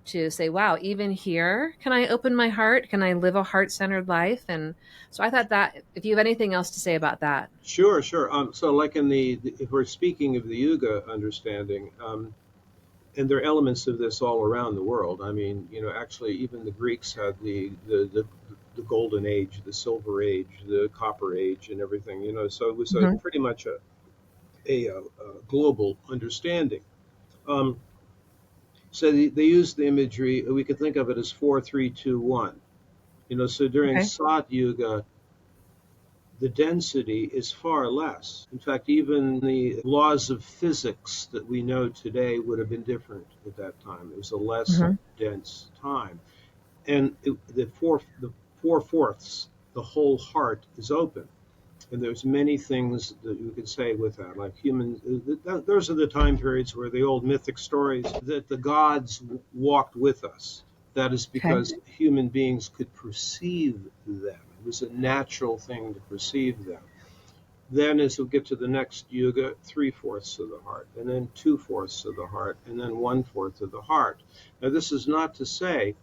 to say, wow, even here, can I open my heart? Can I live a heart centered life? And so I thought that if you have anything else to say about that. Sure, sure. So, like in if we're speaking of the Yuga understanding, and there are elements of this all around the world. I mean, actually, even the Greeks had the golden age, the silver age, the copper age, and everything. So it was Mhm. pretty much a global understanding. Um, so they used the imagery. We could think of it as 4-3-2-1. So during Okay. Sat Yuga, the density is far less. In fact, even the laws of physics that we know today would have been different at that time. It was a less Hmm. dense time. And the 4/4, the whole heart is open. And there's many things that you could say with that, like humans. Those are the time periods where the old mythic stories that the gods walked with us. That is Okay. because human beings could perceive them. It was a natural thing to perceive them. Then, as we get to the next yuga, 3/4 of the heart, and then 2/4 of the heart, and then 1/4 of the heart. Now, this is not to say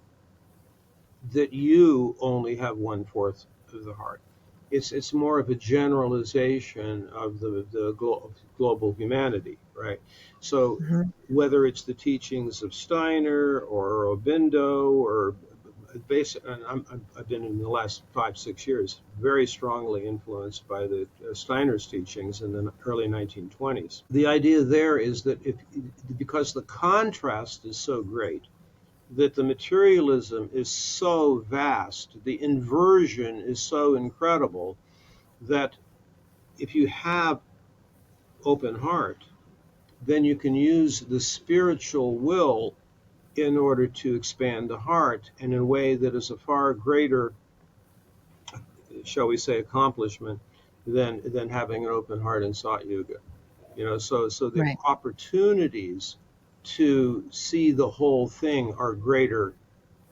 that you only have 1/4 of the heart. It's more of a generalization of the global humanity, right? So Hmm. whether it's the teachings of Steiner or Aurobindo or basic, and I've been in the last 5-6 years very strongly influenced by the Steiner's teachings in the early 1920s. The idea there is that because the contrast is so great, that the materialism is so vast, the inversion is so incredible, that if you have open heart, then you can use the spiritual will in order to expand the heart in a way that is a far greater, shall we say, accomplishment than having an open heart in Sat Yuga. So the Right. opportunities to see the whole thing are greater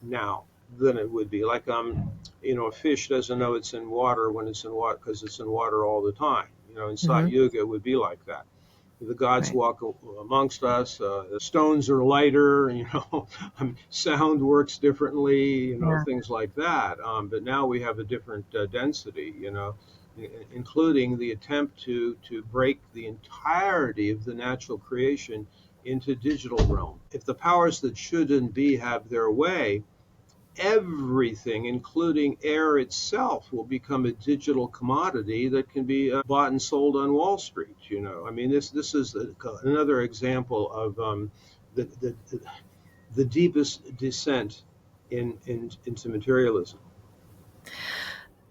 now than it would be. Like a fish doesn't know it's in water when it's in water because it's in water all the time. In Sat Hmm. Yuga, it would be like that. The gods Right. walk amongst us. The stones are lighter. Sound works differently. Yeah. Things like that. But now we have a different density. Including the attempt to break the entirety of the natural creation into digital realm. If the powers that shouldn't be have their way, everything, including air itself, will become a digital commodity that can be bought and sold on Wall Street. I mean, this is another example of the, the the deepest descent into materialism.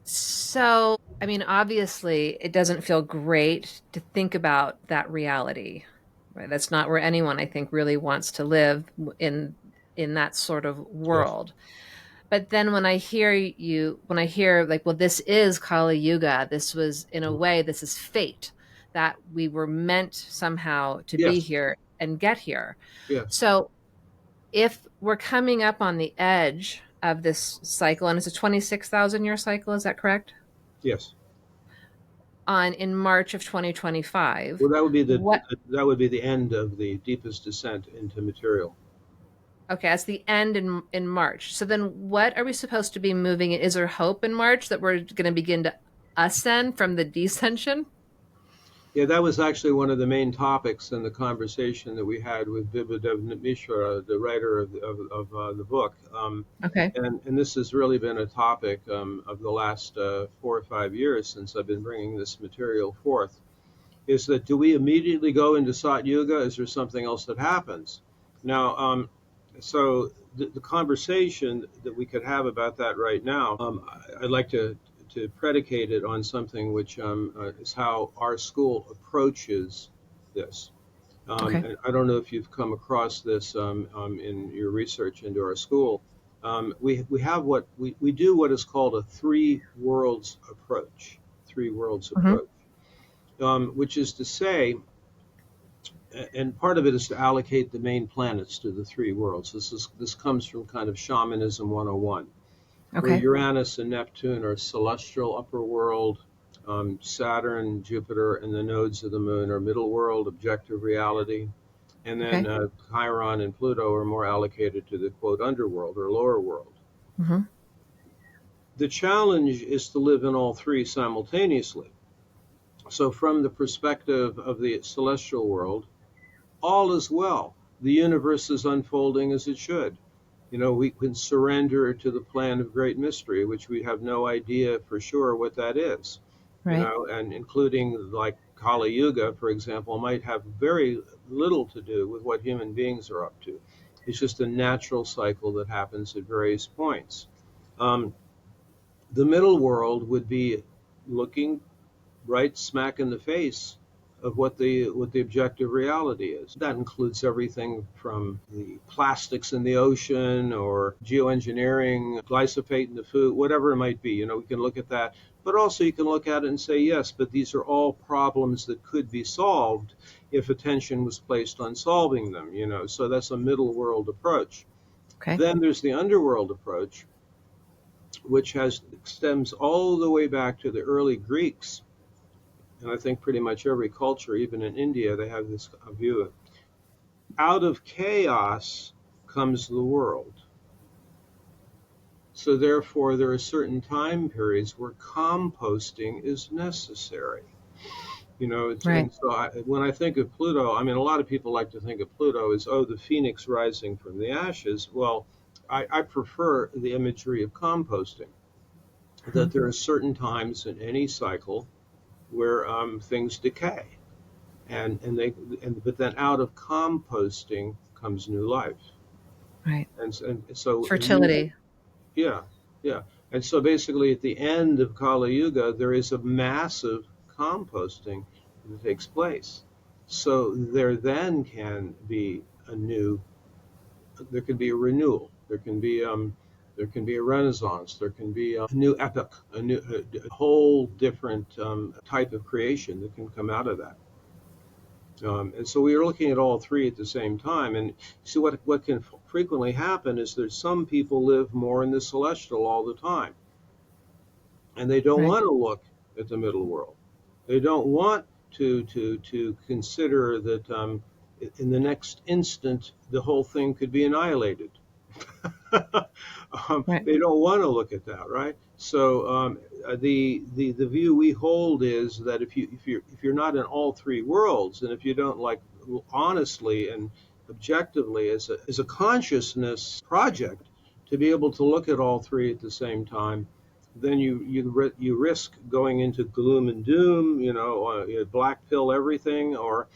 So, I mean, obviously, it doesn't feel great to think about that reality, right? That's not where anyone, I think, really wants to live in that sort of Yes. world. But then when I hear like, well, this is Kali Yuga, this was in a way, this is fate that we were meant somehow to be Yes. here and get here. Yes. So if we're coming up on the edge of this cycle, and it's a 26,000 year cycle, is that correct? Yes. On in March of 2025. Well, What that would be the end of the deepest descent into material. Okay, that's the end in March. So then what are we supposed to be moving in? Is there hope in March that we're going to begin to ascend from the descension? Yeah, that was actually one of the main topics in the conversation that we had with Bibadev Mishra, the writer of the book. Okay. And this has really been a topic of the last 4 or 5 years since I've been bringing this material forth. Is that, do we immediately go into Sat Yuga? Is there something else that happens? Now, so the conversation that we could have about that right now, I'd like to predicate it on something which is how our school approaches this. Okay. And I don't know if you've come across this in your research into our school. We have we do what is called a three worlds approach. Three worlds Hmm. approach, which is to say, and part of it is to allocate the main planets to the three worlds. This comes from kind of shamanism 101, where Okay. Uranus and Neptune are celestial upper world, Saturn, Jupiter, and the nodes of the moon are middle world, objective reality, and then Okay. Chiron and Pluto are more allocated to the quote underworld or lower world. Hmm. The challenge is to live in all three simultaneously. So, from the perspective of the celestial world, all is well. The universe is unfolding as it should. We can surrender to the plan of great mystery, which we have no idea for sure what that is. Right. And including like Kali Yuga, for example, might have very little to do with what human beings are up to. It's just a natural cycle that happens at various points. Um, the middle world would be looking right smack in the face of what the objective reality is. That includes everything from the plastics in the ocean or geoengineering, glyphosate in the food, whatever it might be. We can look at that, but also you can look at it and say, yes, but these are all problems that could be solved if attention was placed on solving them. So that's a middle world approach. Okay. Then there's the underworld approach, which has stems all the way back to the early Greeks, and I think pretty much every culture, even in India, they have this view. Out of chaos comes the world. So therefore, there are certain time periods where composting is necessary. Right. And so when I think of Pluto, I mean, a lot of people like to think of Pluto as, oh, the phoenix rising from the ashes. Well, I prefer the imagery of composting, Hmm. that there are certain times in any cycle where things decay. But then out of composting comes new life. Right. And so a new, Fertility. yeah, yeah. And so basically at the end of Kali Yuga, there is a massive composting that takes place. So there can be a new, there can be a renewal, there can be a renaissance, there can be a new epoch, a whole different type of creation that can come out of that. And so we are looking at all three at the same time. And see, what can frequently happen is that some people live more in the celestial all the time, and they don't Right. want to look at the middle world. They don't want to consider that in the next instant the whole thing could be annihilated. Right. They don't want to look at that, right? So the view we hold is that if you're not in all three worlds, and if you don't like honestly and objectively as a consciousness project to be able to look at all three at the same time, then you risk going into gloom and doom, black pill everything, or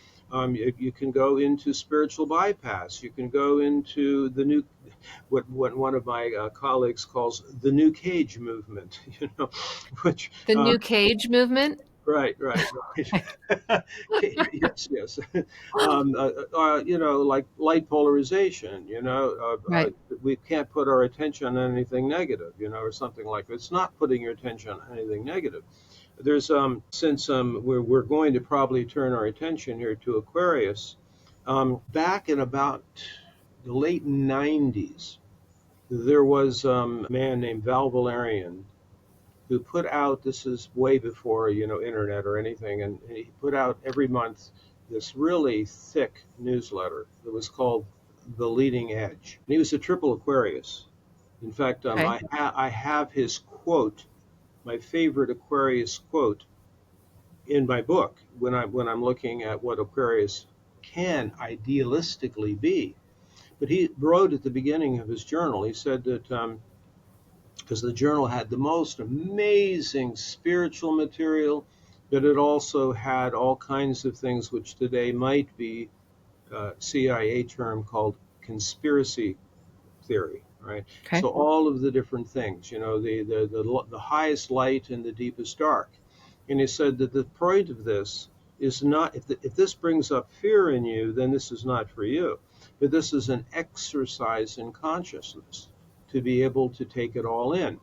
you can go into spiritual bypass. You can go into the new, what one of my colleagues calls the new cage movement, which The new cage movement? right, right, right. Yes, yes. Like light polarization. Right. We can't put our attention on anything negative, or something like that. It's not putting your attention on anything negative. There's since we're going to probably turn our attention here to Aquarius. Back in about the late '90s, there was a man named Val Valerian who put out, this is way before internet or anything, and he put out every month this really thick newsletter that was called The Leading Edge. And he was a triple Aquarius. In fact, Okay. I have his quote, my favorite Aquarius quote, in my book when I'm looking at what Aquarius can idealistically be. But he wrote at the beginning of his journal, he said that because the journal had the most amazing spiritual material, but it also had all kinds of things which today might be a CIA term called conspiracy theory, right? Okay. So all of the different things, the highest light and the deepest dark. And he said that the point of this is not, if this brings up fear in you, then this is not for you. But this is an exercise in consciousness to be able to take it all in.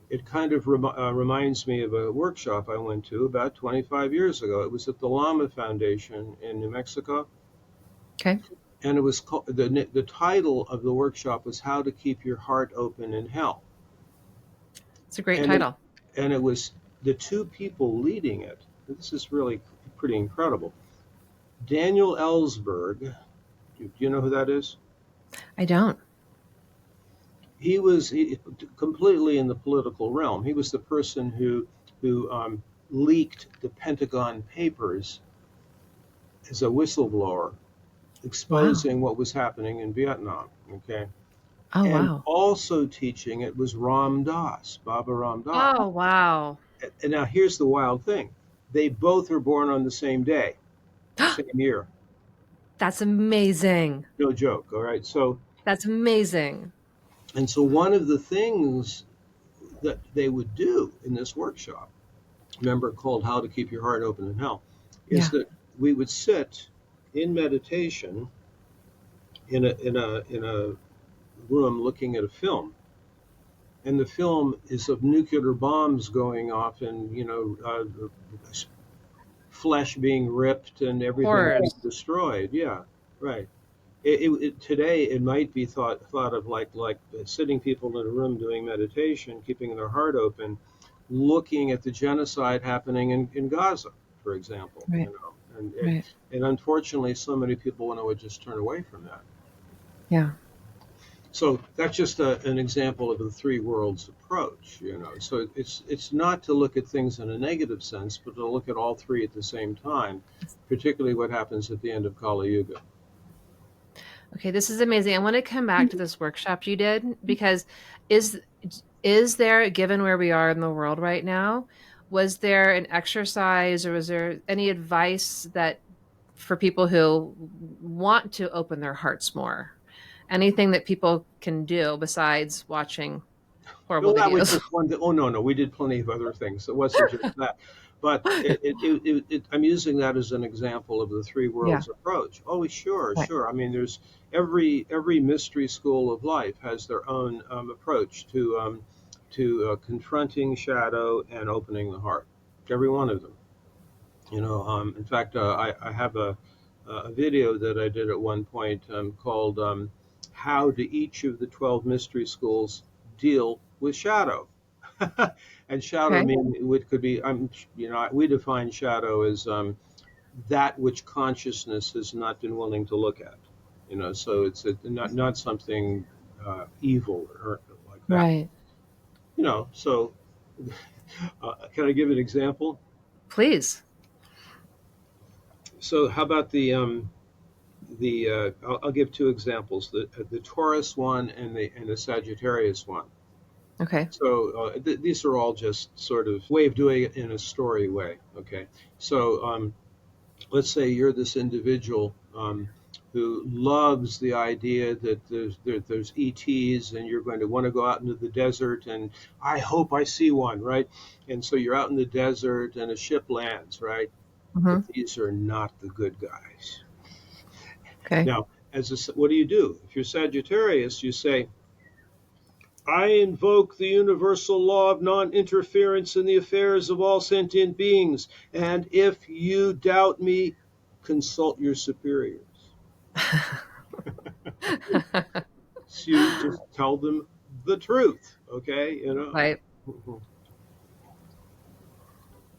It kind of reminds me of a workshop I went to about 25 years ago. It was at the Lama Foundation in New Mexico, Okay. and it was called, the title of the workshop was "How to Keep Your Heart Open in Hell," It's a great and title. it was the two people leading it. This is really pretty incredible. Daniel Ellsberg, do you know who that is? I don't. He was completely in the political realm. He was the person who leaked the Pentagon Papers as a whistleblower, Wow. exposing what was happening in Vietnam. Okay, Oh, and wow. also teaching it was Ram Dass, Baba Ram Dass. Oh, wow. And now here's the wild thing: they both were born on the same day, same year. That's amazing. No joke. All right. So That's amazing. one of the things that they would do in this workshop, remember, called "How to Keep Your Heart Open in Hell," is Yeah. that we would sit in meditation in a room looking at a film, and the film is of nuclear bombs going off, and flesh being ripped and everything being Horrors. destroyed. Yeah, right. Today it might be thought of like sitting people in a room doing meditation, keeping their heart open, looking at the genocide happening in Gaza, for example. Right. And Right. and unfortunately, so many people would just turn away from that. Yeah. So that's just an example of the three worlds approach. So it's not to look at things in a negative sense, but to look at all three at the same time, particularly what happens at the end of Kali Yuga. Okay, this is amazing. I want to come back to this workshop you did because is is there, given where we are in the world right now, was there an exercise or was there any advice that for people who want to open their hearts more? Anything that people can do besides watching horrible No, that was videos? just one thing. Oh, no, no, we did plenty of other things. It wasn't just that. But I'm using that as an example of the three Yeah. worlds approach. Oh, sure, Right. sure. I mean, there's every mystery school of life has their own approach to confronting shadow and opening the heart. Every one of them. In fact, I have a video that I did at one point called "How do each of the 12 mystery schools deal with shadow?" And shadow Okay. mean it could be, we define shadow as that which consciousness has not been willing to look at. So it's not something evil or like that. Right. So can I give an example? Please. So how about I'll give two examples: the Taurus one and the Sagittarius one. Okay. So these are all just sort of way of doing it in a story way. Okay, so let's say you're this individual who loves the idea that there's ETs and you're going to want to go out into the desert, and I hope I see one, right? And so you're out in the desert and a ship lands, right? Hmm. But these are not the good guys. Okay. Now, what do? If you're Sagittarius, you say, I invoke the universal law of non-interference in the affairs of all sentient beings, and if you doubt me, consult your superiors. So you just tell them the truth, okay? Right.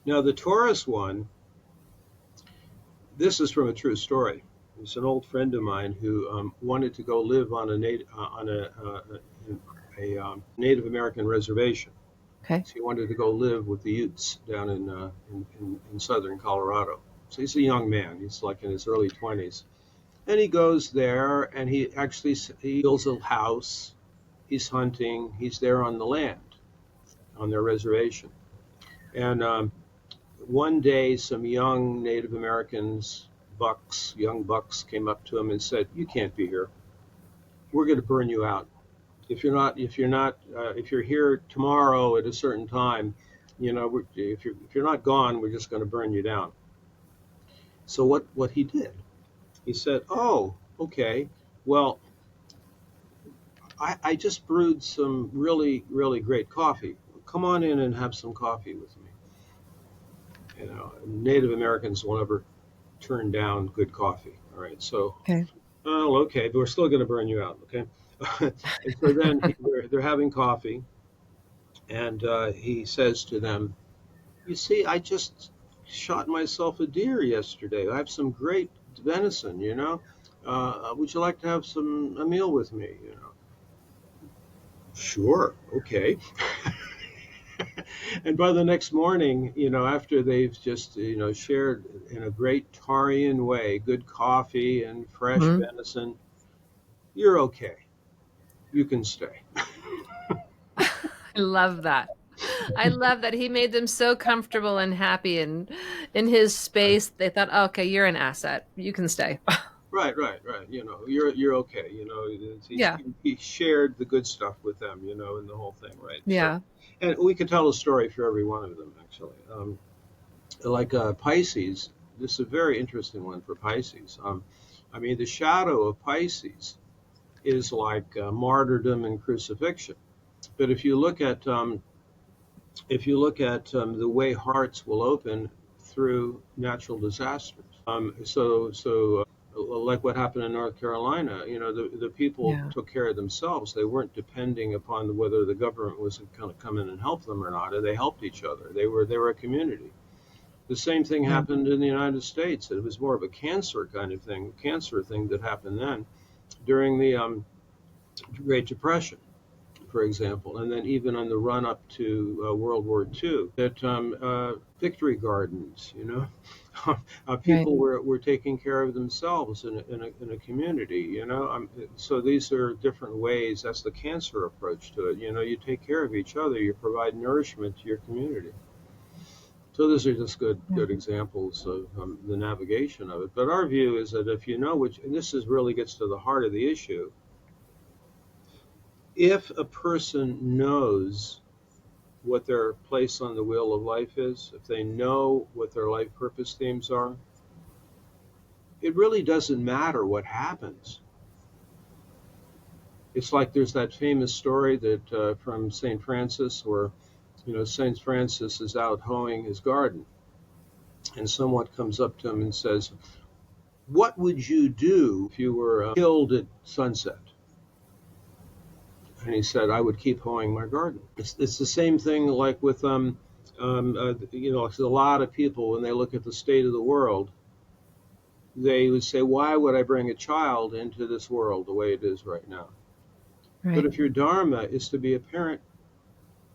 Now the Taurus one, this is from a true story. It's an old friend of mine who wanted to go live on a Native American reservation. Okay. So he wanted to go live with the Utes down in southern Colorado. So he's a young man. He's like in his early 20s. And he goes there and he builds a house. He's hunting. He's there on the land, on their reservation. And one day, some young Native Americans, young bucks, came up to him and said, "You can't be here. We're going to burn you out. If you're here tomorrow at a certain time, if you're not gone, we're just going to burn you down." So what he did, he said, "Oh, okay. Well, I just brewed some really really great coffee. Come on in and have some coffee with me." Native Americans will never turn down good coffee. All right, so Okay. oh, okay, but we're still going to burn you out, okay? And so then they're having coffee, and he says to them, "You see, I just shot myself a deer yesterday. I have some great venison, Would you like to have a meal with me? Sure, okay." And by the next morning, after they've just, shared in a great Tarian way, good coffee and fresh Hmm. venison, you're okay. You can stay. I love that. I love that he made them so comfortable and happy and in his space. They thought, "Oh, okay, you're an asset. You can stay." Right, right, right. You're okay. Yeah. He shared the good stuff with them, and the whole thing, right? So, Yeah. and we could tell a story for every one of them, actually. Like Pisces, this is a very interesting one for Pisces. I mean, the shadow of Pisces is like martyrdom and crucifixion. But if you look at the way hearts will open through natural disasters, like what happened in North Carolina, the people Yeah. took care of themselves. They weren't depending upon whether the government was going to come in and help them or not, and they helped each other. They were a community. The same thing Yeah. happened in the United States. It was more of a cancer kind of thing, cancer thing that happened then during the Great Depression, for example, and then even on the run up to World War II, that victory gardens, Right. people were taking care of themselves in a community, so these are different ways. That's the cancer approach to it. You take care of each other, you provide nourishment to your community. So those are just Yeah. good examples of the navigation of it. But our view is that if you know which, and this really gets to the heart of the issue, if a person knows what their place on the wheel of life is, if they know what their life purpose themes are, it really doesn't matter what happens. It's like there's that famous story that from St. Francis, where St. Francis is out hoeing his garden, and someone comes up to him and says, "What would you do if you were killed at sunset?" And he said, I would keep hoeing my garden. It's the same thing like with, a lot of people, when they look at the state of the world, they would say, why would I bring a child into this world the way it is right now? But Right. if your dharma is to be a parent,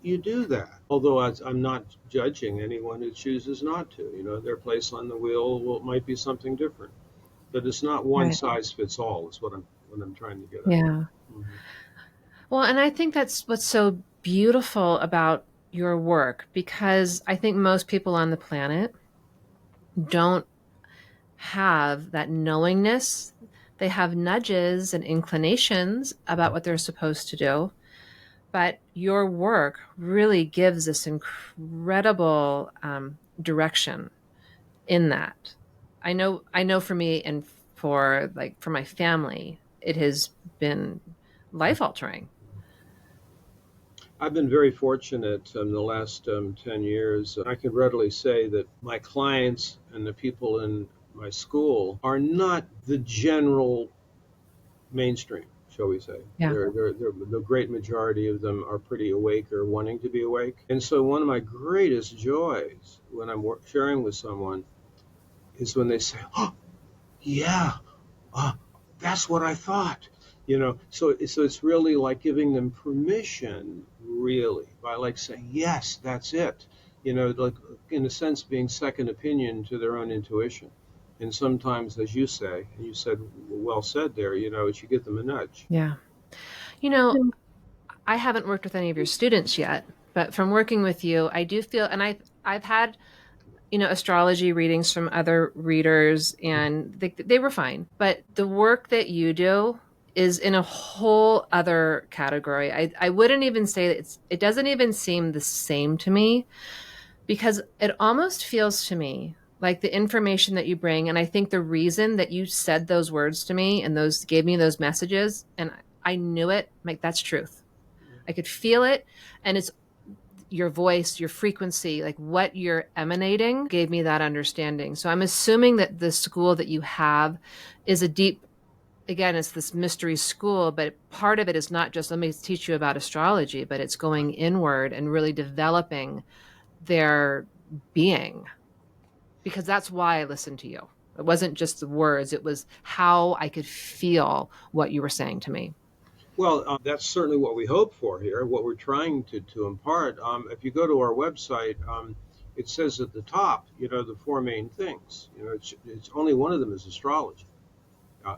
you do that. Although I'm not judging anyone who chooses not to. Their place on the wheel might be something different. But it's not one Right. size fits all. Is what I'm trying to get at. Yeah. Mhm. Well, and I think that's what's so beautiful about your work, because I think most people on the planet don't have that knowingness. They have nudges and inclinations about what they're supposed to do, but your work really gives this incredible direction in that. I know for me and for my family, it has been life altering. I've been very fortunate in the last 10 years. I can readily say that my clients and the people in my school are not the general mainstream, shall we say. Yeah. The great majority of them are pretty awake or wanting to be awake. And so, one of my greatest joys when I'm sharing with someone is when they say, oh, yeah, uh, that's what I thought. So it's really like giving them permission, really, by like saying, yes, that's it. Like in a sense, being second opinion to their own intuition. And sometimes, as you say, and you said, well said there, it should give them a nudge. Yeah. You know, I haven't worked with any of your students yet, but from working with you, I do feel, and I've had, astrology readings from other readers, and they were fine. But the work that you do is in a whole other category. I wouldn't even say that it doesn't even seem the same to me, because it almost feels to me like the information that you bring. And I think the reason that you said those words to me and those gave me those messages, and I knew it, like that's truth. I could feel it. And it's your voice, your frequency, like what you're emanating gave me that understanding. So I'm assuming that the school that you have is a deep, again, it's this mystery school, but part of it is not just, let me teach you about astrology, but it's going inward and really developing their being, because that's why I listened to you. It wasn't just the words, it was how I could feel what you were saying to me. Well, that's certainly what we hope for here, what we're trying to impart. If you go to our website, it says at the top, the four main things. It's only one of them is astrology,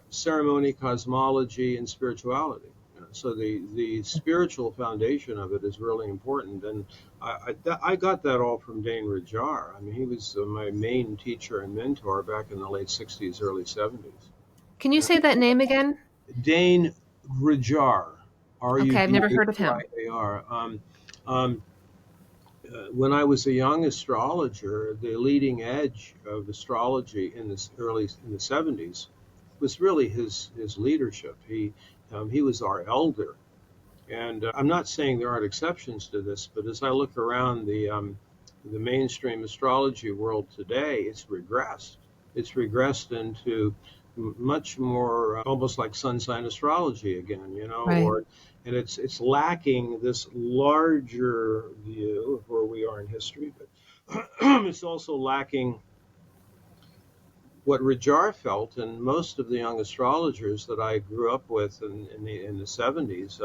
ceremony, cosmology, and spirituality. So the spiritual foundation of it is really important, and I got that all from Dane Rajar. I mean, he was my main teacher and mentor back in the late '60s, early '70s. Can you say that name again? Dane Rajar, Okay, I've never heard of him. Rudar. When I was a young astrologer, the leading edge of astrology in the '70s was really his leadership. He was our elder, and I'm not saying there aren't exceptions to this, but as I look around the mainstream astrology world today, it's regressed. It's regressed into much more almost like sun sign astrology again, Right. and it's lacking this larger view of where we are in history, but it's also lacking what Rajar felt, and most of the young astrologers that I grew up with in the '70s,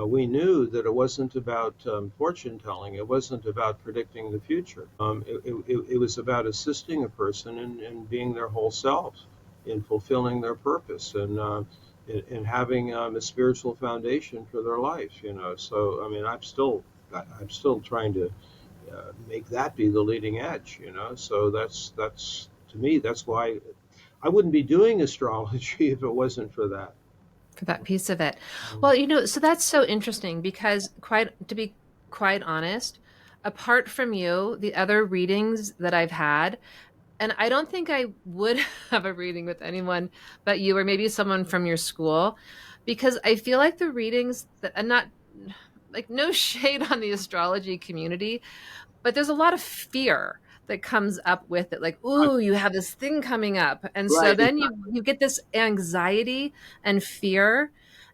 we knew that it wasn't about fortune telling. It wasn't about predicting the future. It was about assisting a person in being their whole self, in fulfilling their purpose, and in having a spiritual foundation for their life. So I mean, I'm still trying to make that be the leading edge. So that's to me, that's why I wouldn't be doing astrology if it wasn't for that. For that piece of it. Well, so that's so interesting, because to be quite honest, apart from you, the other readings that I've had, and I don't think I would have a reading with anyone but you, or maybe someone from your school, because I feel like the readings that, and not like no shade on the astrology community, but there's a lot of fear that comes up with it, like, Right, ooh, you have this thing coming up, and so right, then you get this anxiety and fear.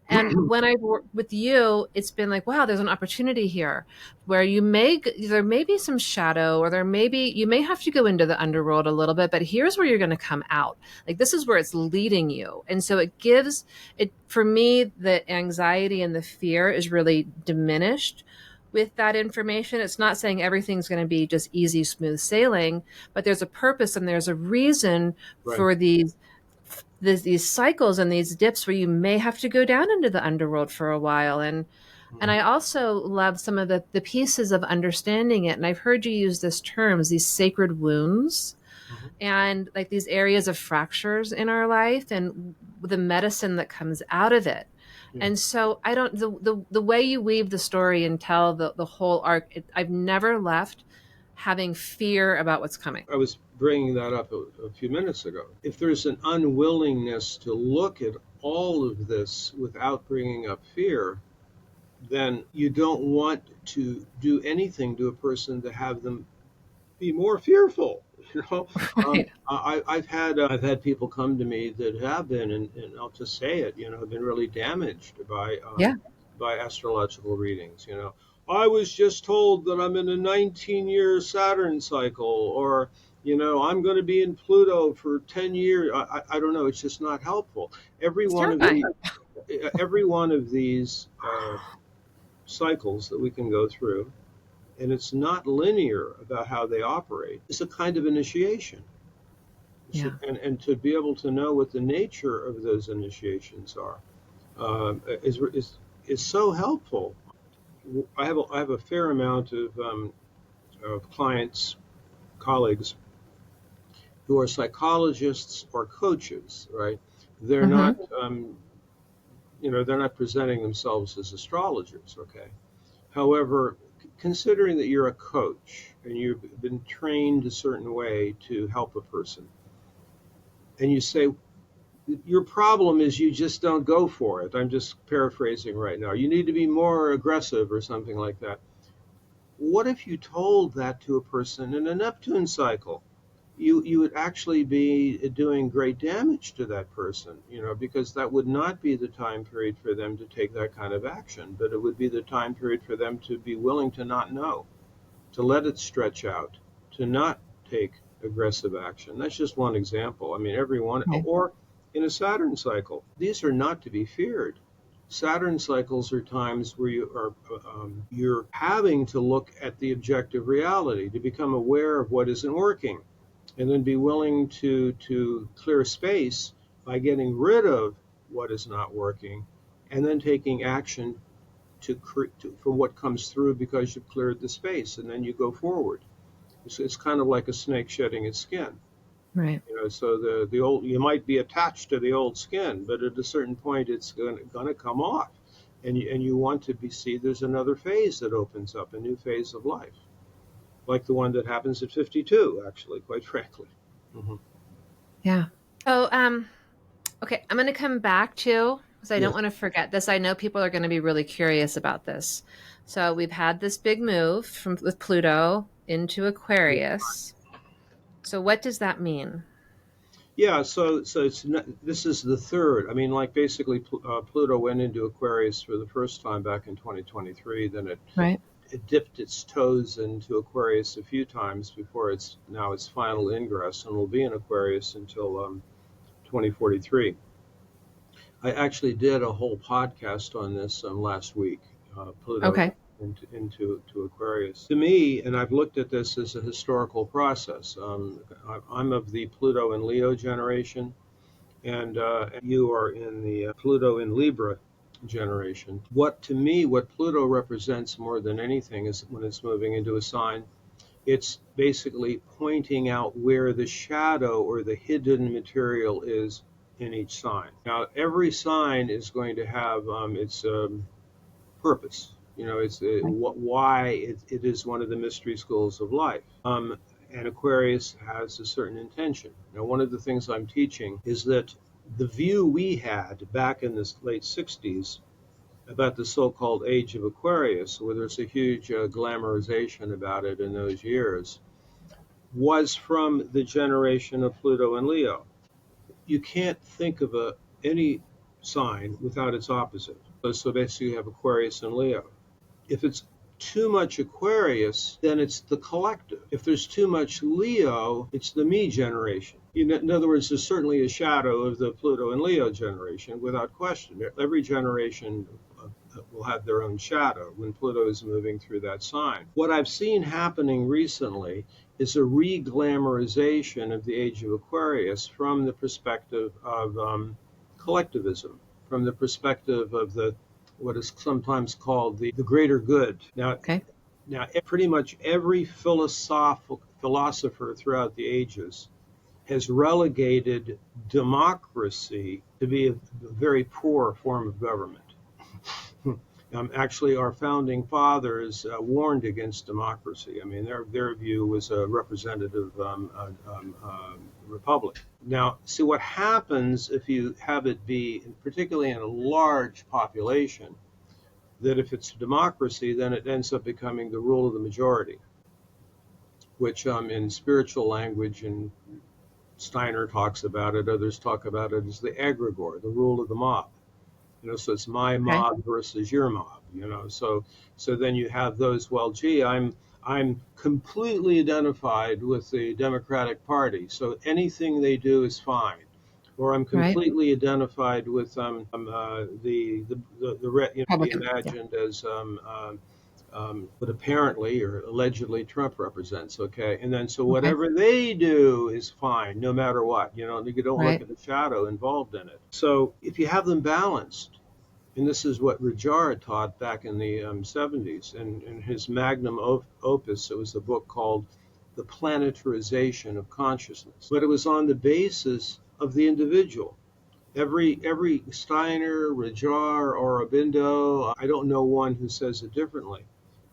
And when I've worked with you, it's been like, wow, there's an opportunity here where there may be some shadow, or you may have to go into the underworld a little bit, but here's where you're going to come out. Like, this is where it's leading you. And so it gives it, for me, the anxiety and the fear is really diminished with that information. It's not saying everything's going to be just easy, smooth sailing, but there's a purpose and there's a reason Right. for these cycles and these dips where you may have to go down into the underworld for a while. And Mhm. I also love some of the pieces of understanding it. And I've heard you use this terms, these sacred wounds, Mhm. and like these areas of fractures in our life and the medicine that comes out of it. Yeah. And so I don't the way you weave the story and tell the whole arc, I've never left having fear about what's coming. I was bringing that up a few minutes ago. If there's an unwillingness to look at all of this without bringing up fear, then you don't want to do anything to a person to have them be more fearful. You know, Right. I've had people come to me that have been, and I'll just say it, you know, have been really damaged Yeah. by astrological readings. You know, I was just told that I'm in a 19-year Saturn cycle, or you know, I'm going to be in Pluto for 10 years. I don't know. It's just not helpful. Every It's one of terrifying. the every one of these cycles that we can go through, and it's not linear about how they operate. It's a kind of initiation. Yeah. And to be able to know what the nature of those initiations are is so helpful. I have a fair amount of clients, colleagues who are psychologists or coaches, right? They're not, Hmm. you know, they're not presenting themselves as astrologers, okay? However, considering that you're a coach and you've been trained a certain way to help a person, and you say, your problem is you just don't go for it. I'm just paraphrasing right now. You need to be more aggressive or something like that. What if you told that to a person in a Neptune cycle? You would actually be doing great damage to that person, you know, because that would not be the time period for them to take that kind of action, but it would be the time period for them to be willing to not know, to let it stretch out, to not take aggressive action. That's just one example. I mean, every one, Right. or in a Saturn cycle, these are not to be feared. Saturn cycles are times where you're having to look at the objective reality to become aware of what isn't working, and then be willing to clear space by getting rid of what is not working, and then taking action for what comes through because you've cleared the space, and then you go forward. It's kind of like a snake shedding its skin. Right. You know, so the old, you might be attached to the old skin, but at a certain point it's going to come off, and you want to see there's another phase that opens up, a new phase of life, like the one that happens at 52, actually, quite frankly. Hmm. Yeah. So, okay, I'm going to come back to, because I don't Yes. want to forget this. I know people are going to be really curious about this. So we've had this big move from with Pluto into Yeah. Aquarius. So what does that mean? Yeah, so it's not, this is the third. I mean, like basically, Pluto went into Aquarius for the first time back in 2023. Then Right. it dipped its toes into Aquarius a few times before its final ingress, and will be in Aquarius until 2043. I actually did a whole podcast on this last week, Pluto Okay. into Aquarius. To me, and I've looked at this as a historical process. I'm of the Pluto and Leo generation, and you are in the Pluto in Libra generation. What Pluto represents more than anything is when it's moving into a sign, it's basically pointing out where the shadow or the hidden material is in each sign. Now, every sign is going to have its purpose. You know, it's Right. why it is one of the mystery schools of life. And Aquarius has a certain intention. Now, one of the things I'm teaching is that the view we had back in the late 60s about the so-called age of Aquarius, where there's a huge glamorization about it in those years, was from the generation of Pluto and Leo. You can't think of any sign without its opposite. So basically you have Aquarius and Leo. If it's too much Aquarius, then it's the collective. If there's too much Leo, it's the me generation. In other words, there's certainly a shadow of the Pluto and Leo generation, without question. Every generation will have their own shadow when Pluto is moving through that sign. What I've seen happening recently is a re-glamorization of the age of Aquarius from the perspective of collectivism, from the perspective of the what is sometimes called the greater good. Okay. Now, pretty much every philosopher throughout the ages has relegated democracy to be a very poor form of government. Actually, our founding fathers warned against democracy. I mean, their view was a representative republic. Now, see what happens if you have it be, particularly in a large population, that if it's democracy, then it ends up becoming the rule of the majority, which in spiritual language, and Steiner talks about it, others talk about it as the egregore, the rule of the mob. So it's my Okay. mob versus your mob. So then you have those. Well, gee, I'm completely identified with the Democratic Party, so anything they do is fine. Or I'm Right. completely identified with be Republican. Yeah. imagined as what apparently or allegedly Trump represents. Okay, and then so Okay. whatever they do is fine, no matter what. You don't look Right. at the shadow involved in it. So if you have them balanced, and this is what Rajara taught back in the 70s, and in his magnum opus, it was a book called The Planetarization of Consciousness. But it was on the basis of the individual. Every Steiner, Rajar, or Aurobindo, I don't know one who says it differently,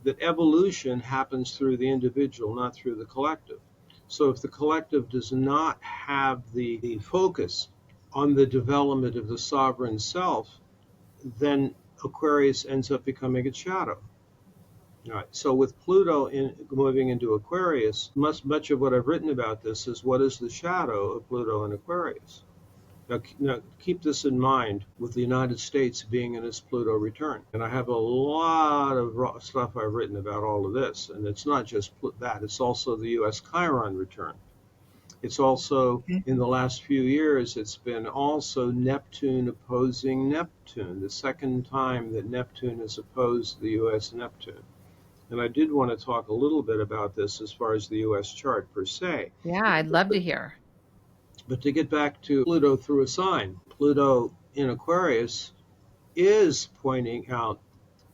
that evolution happens through the individual, not through the collective. So if the collective does not have the focus on the development of the sovereign self, then Aquarius ends up becoming its shadow. All right. So with Pluto moving into Aquarius, much of what I've written about this is what is the shadow of Pluto in Aquarius. Now, keep this in mind with the United States being in its Pluto return. And I have a lot of stuff I've written about all of this. And it's not just that, it's also the U.S. Chiron return. It's also, Okay. in the last few years, it's been also Neptune opposing Neptune, the second time that Neptune has opposed the U.S. Neptune. And I did want to talk a little bit about this as far as the U.S. chart per se. Yeah, I'd love to hear. But to get back to Pluto through a sign, Pluto in Aquarius is pointing out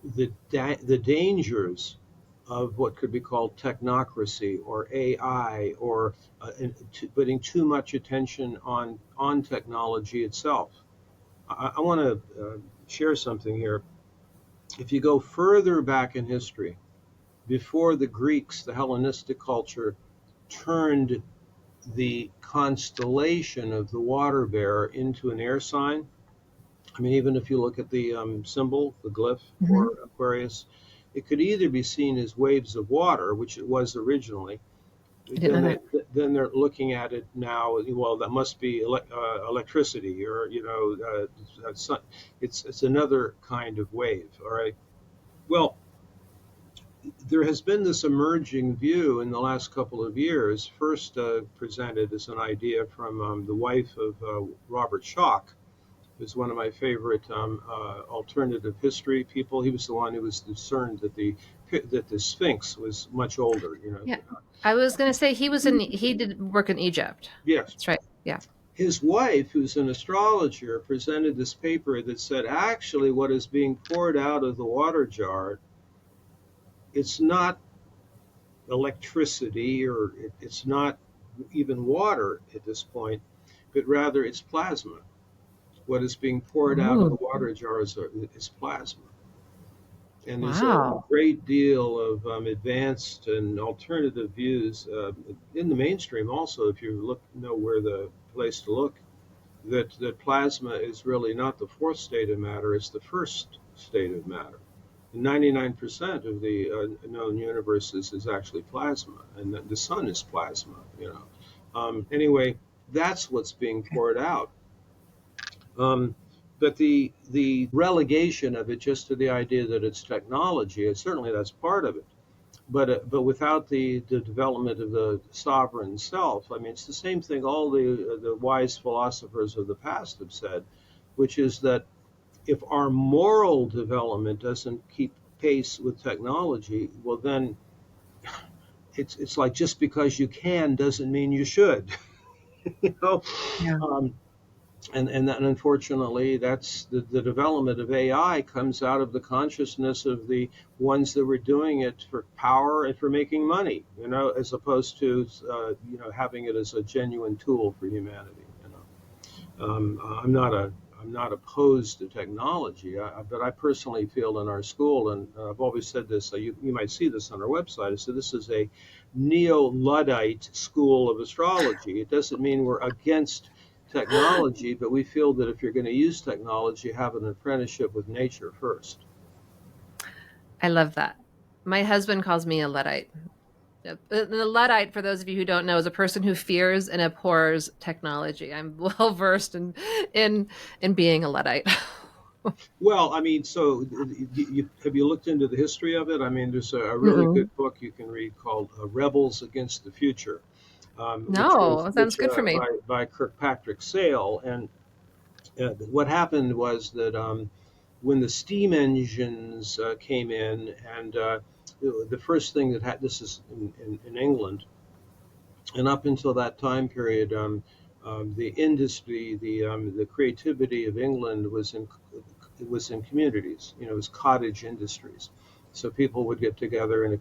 the dangers of what could be called technocracy or AI, or putting too much attention on technology itself. I want to share something here. If you go further back in history, before the Greeks, the Hellenistic culture turned the constellation of the water bearer into an air sign. I mean, even if you look at the symbol, the glyph Hmm. for Aquarius, it could either be seen as waves of water, which it was originally. I didn't know that. Then they're looking at it now. Well, that must be electricity, or it's another kind of wave. All right. Well, there has been this emerging view in the last couple of years, first presented as an idea from the wife of Robert Schoch, who's one of my favorite alternative history people. He was the one who was concerned that the Sphinx was much older. Yeah. I was going to say he did work in Egypt. Yes. That's right. Yeah. His wife, who's an astrologer, presented this paper that said actually what is being poured out of the water jar, it's not electricity, or it's not even water at this point, but rather it's plasma. What is being poured out of the Ooh, water jar is plasma. And there's a wow. great deal of advanced and alternative views in the mainstream also, if you know where the place to look, that plasma is really not the fourth state of matter, it's the first state of matter. 99% of the known universe is actually plasma, and the sun is plasma. Anyway, that's what's being poured out. Um, But the relegation of it just to the idea that it's technology, and certainly that's part of it. But without the development of the sovereign self, I mean, it's the same thing all the wise philosophers of the past have said, which is that if our moral development doesn't keep pace with technology, well then it's like just because you can doesn't mean you should. you know, Yeah. um, and unfortunately, that's the development of AI comes out of the consciousness of the ones that were doing it for power and for making money, as opposed to having it as a genuine tool for humanity. I'm not opposed to technology, but I personally feel in our school, and I've always said this. You might see this on our website. I said this is a neo-Luddite school of astrology. It doesn't mean we're against technology, but we feel that if you're going to use technology, have an apprenticeship with nature first. I love that. My husband calls me a Luddite. The Luddite, for those of you who don't know, is a person who fears and abhors technology. I'm well versed in in being a Luddite. Well, I mean, so have you looked into the history of it? I mean, there's a really good Mm-mm. book you can read called "Rebels Against the Future," which No, was that sounds good for me. by Kirkpatrick Sale. And what happened was that when the steam engines came in, and the first thing that had this is in England, and up until that time period, the industry, the creativity of England was in communities. It was cottage industries. So people would get together in a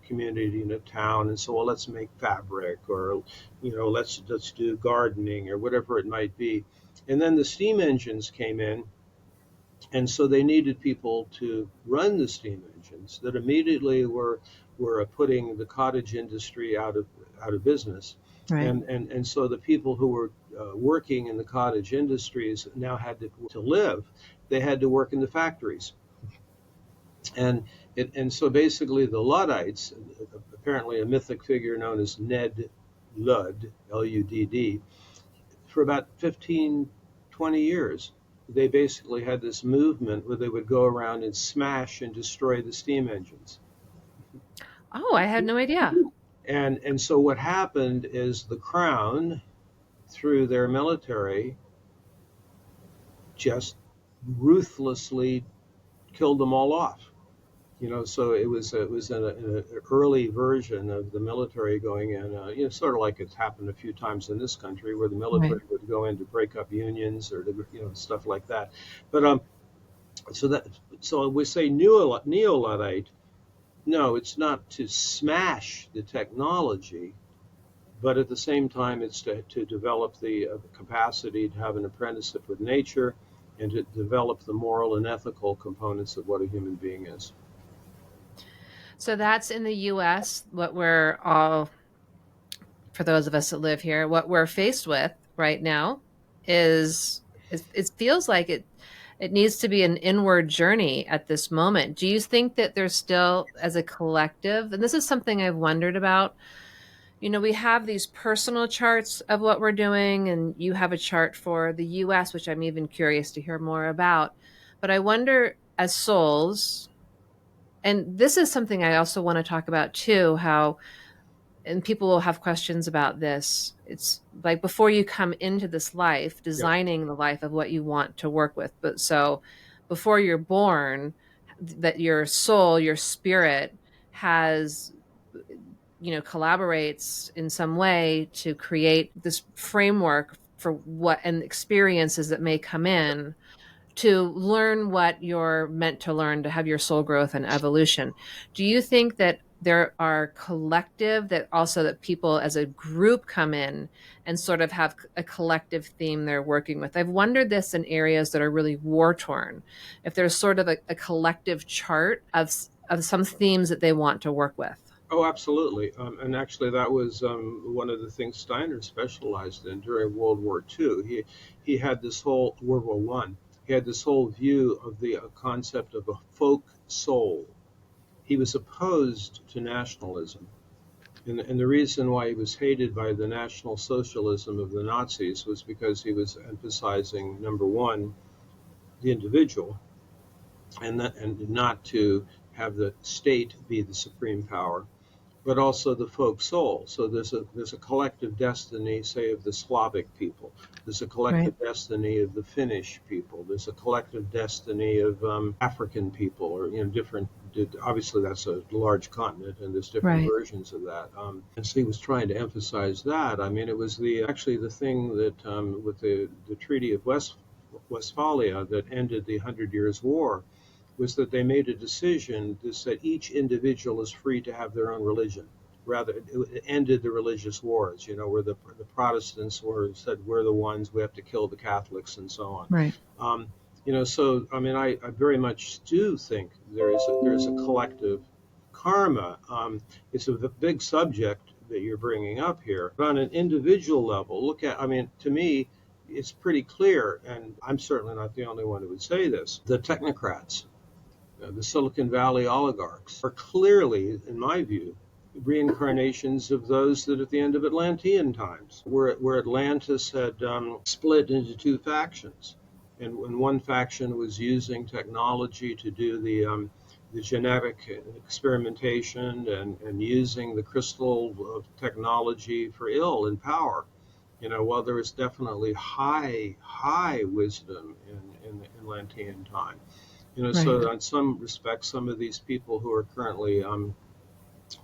community in a town and say, well, let's make fabric, or let's do gardening, or whatever it might be. And then the steam engines came in, and so they needed people to run the steam engines that immediately were putting the cottage industry out of business. Right. And so the people who were working in the cottage industries now had to live. They had to work in the factories. And so basically the Luddites, apparently a mythic figure known as Ned Ludd, Ludd, for about 15, 20 years, they basically had this movement where they would go around and smash and destroy the steam engines. Oh, I had no idea. And so what happened is the crown, through their military, just ruthlessly killed them all off. So it was an early version of the military going in, sort of like it's happened a few times in this country, where the Right. military would go in to break up unions, or stuff like that. But so we say neo-Luddite. No, it's not to smash the technology, but at the same time, it's to develop the capacity to have an apprenticeship with nature, and to develop the moral and ethical components of what a human being is. So that's in the US, what we're all, for those of us that live here, what we're faced with right now is it feels like it needs to be an inward journey at this moment. Do you think that there's still, as a collective, and this is something I've wondered about, we have these personal charts of what we're doing, and you have a chart for the US, which I'm even curious to hear more about. But I wonder, as souls, and this is something I also want to talk about too, how, and people will have questions about this. It's like before you come into this life, Yeah. designing the life of what you want to work with. But so before you're born, that your soul, your spirit has, collaborates in some way to create this framework for what and experiences that may come in to learn what you're meant to learn, to have your soul growth and evolution. Do you think that there are collective, that also that people as a group come in and sort of have a collective theme they're working with? I've wondered this in areas that are really war torn, if there's sort of a collective chart of some themes that they want to work with. Oh, absolutely. And actually, that was one of the things Steiner specialized in during World War II. He had this whole World War One. He had this whole view of the concept of a folk soul. He was opposed to nationalism. And the reason why he was hated by the National Socialism of the Nazis was because he was emphasizing, number one, the individual, and not to have the state be the supreme power, but also the folk soul. So there's a collective destiny, say, of the Slavic people. There's a Right. collective destiny of the Finnish people. There's a collective destiny of African people, or different. Obviously, that's a large continent, and there's different Right. versions of that. And so he was trying to emphasize that. I mean, it was actually the thing that with the Treaty of Westphalia that ended the Hundred Years' War, was that they made a decision that said each individual is free to have their own religion. Rather, it ended the religious wars, where the Protestants said, we're the ones, we have to kill the Catholics, and so on. Right. Um, so I mean, I very much do think there's a collective karma. It's a big subject that you're bringing up here. But on an individual level, I mean, to me, it's pretty clear, and I'm certainly not the only one who would say this. The technocrats, the Silicon Valley oligarchs, are clearly, in my view, reincarnations of those that at the end of Atlantean times, where Atlantis had split into two factions. And when one faction was using technology to do the genetic experimentation and using the crystal technology for ill and power, while there was definitely high wisdom in Atlantean time. Right. So in some respects, some of these people who are currently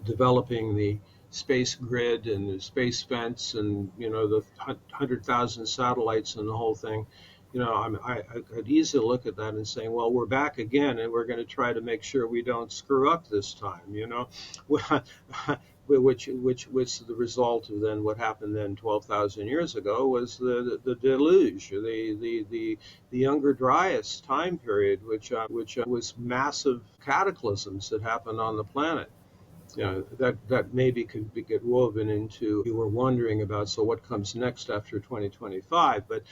developing the space grid and the space fence and the 100,000 satellites and the whole thing, I could easily look at that and say, well, we're back again, and we're going to try to make sure we don't screw up this time, which was the result of then what happened then 12,000 years ago was the deluge, the Younger Dryas time period, which was massive cataclysms that happened on the planet. That maybe could get woven into, you were wondering about, so what comes next after 2025, but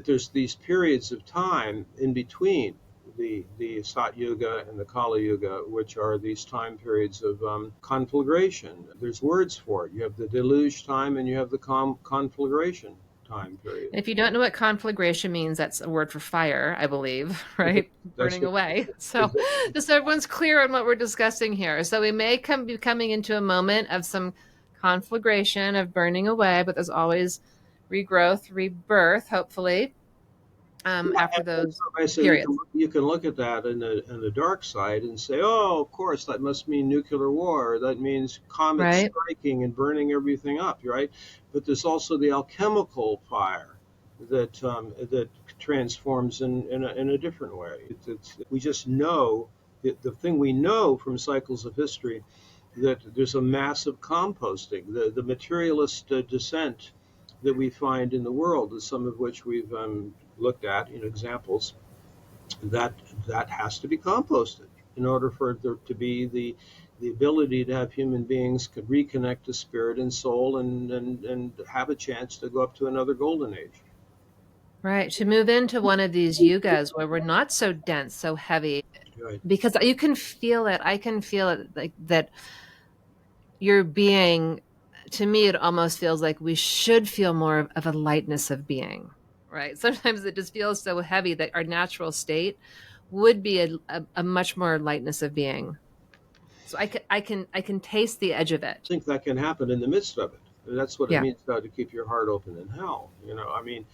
there's these periods of time in between the Sat Yuga and the Kali Yuga, which are these time periods of conflagration. There's words for it. You have the deluge time and you have the conflagration time period. If you don't know what conflagration means, that's a word for fire, I believe, Okay, right? that's Burning it. away. So Exactly. just so everyone's clear on what we're discussing here. So we may be coming into a moment of some conflagration, of burning away, but there's always regrowth, rebirth, hopefully, after And those so basically, periods, you can look at that in the dark side and say, oh, of course, that must mean nuclear war. That means comets right? striking and burning everything up, right? But there's also the alchemical fire that transforms in a different way. We just know the thing we know from cycles of history, that there's a massive composting. The materialist descent that we find in the world, some of which we've looked at in examples, that has to be composted in order for there to be the ability to have human beings could reconnect to spirit and soul and have a chance to go up to another golden age. Right. To move into one of these yugas where we're not so dense, so heavy, Right. because you can feel it. I can feel it, like that your being, to me, it almost feels like we should feel more of a lightness of being, right? Sometimes it just feels so heavy that our natural state would be a much more lightness of being. So I can taste the edge of it. Think that can happen in the midst of it. And that's what it Yeah. means to keep your heart open in hell. I mean,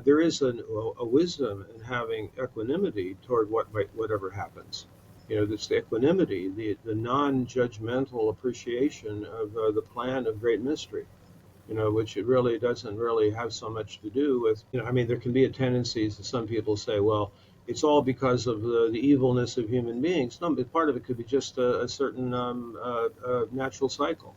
there is a wisdom in having equanimity toward whatever happens. It's the equanimity, the non-judgmental appreciation of the plan of great mystery. Which it really doesn't really have so much to do with, I mean, there can be a tendency that some people say, well, it's all because of the evilness of human beings. No, but part of it could be just a certain natural cycle,